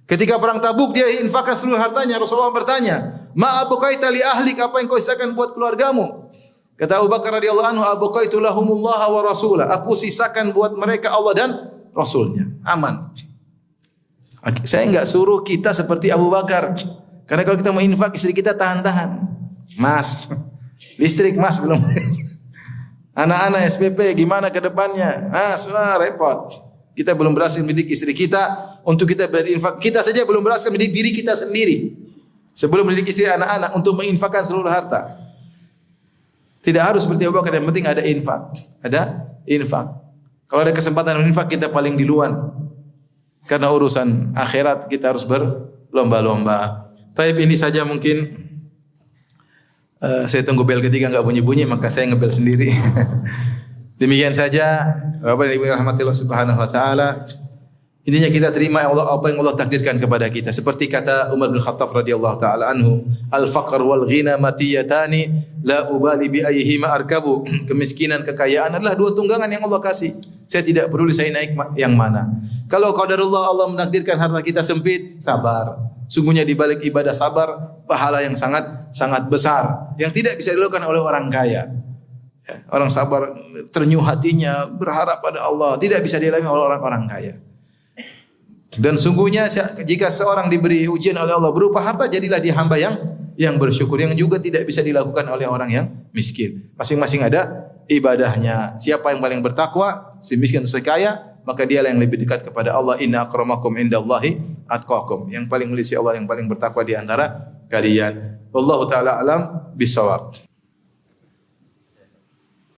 Ketika perang Tabuk dia infakkan seluruh hartanya, Rasulullah bertanya, "Ma abqaita li ahlik, apa yang kau sisakan buat keluargamu?" Kata Abu Bakar radhiyallahu anhu, "Abqaitu lahumullah wa rasulah." Aku sisakan buat mereka Allah dan Rasulnya. Aman. Saya enggak suruh kita seperti Abu Bakar. Karena kalau kita mau infak, istri kita tahan-tahan. Mas, listrik mas belum. Anak-anak SPP gimana ke depannya? Semua repot. Kita belum berhasil mendidik istri kita untuk kita berinfak. Kita saja belum berhasil mendidik diri kita sendiri. Sebelum mendidik istri anak-anak untuk menginfakkan seluruh harta. Tidak harus seperti Abu Bakar, yang penting ada infak. Ada infak. Kalau ada kesempatan berinfak kita paling duluan. Karena urusan akhirat kita harus berlomba-lomba. Taib ini saja mungkin. Saya tunggu bel ketiga enggak bunyi-bunyi, maka saya ngebel sendiri. Demikian saja Bapak dan Ibu rahmatillah subhanahu wa taala. Intinya kita terima apa yang Allah takdirkan kepada kita. Seperti kata Umar bin Khattab radhiyallahu taala anhu, al-faqr wal ghina matiyatani la ubali bi ayyihima arkabu. Kemiskinan, kekayaan adalah dua tunggangan yang Allah kasih. Saya tidak peduli saya naik yang mana. Kalau qadarullah Allah menakdirkan harta kita sempit, sabar. Sungguhnya di balik ibadah sabar pahala yang sangat besar yang tidak bisa dilakukan oleh orang kaya. Orang sabar ternyuh hatinya berharap pada Allah, tidak bisa dilalui oleh orang-orang kaya. Dan sungguhnya jika seorang diberi ujian oleh Allah berupa harta, jadilah dia hamba yang bersyukur, yang juga tidak bisa dilakukan oleh orang yang miskin. Masing-masing ada ibadahnya. Siapa yang paling bertakwa, si miskin atau si kaya, maka dialah yang lebih dekat kepada Allah. Inna akramakum indallahi atqakum. Yang paling mulia si Allah, yang paling bertakwa di antara kalian. Wallahu taala alam bisawab.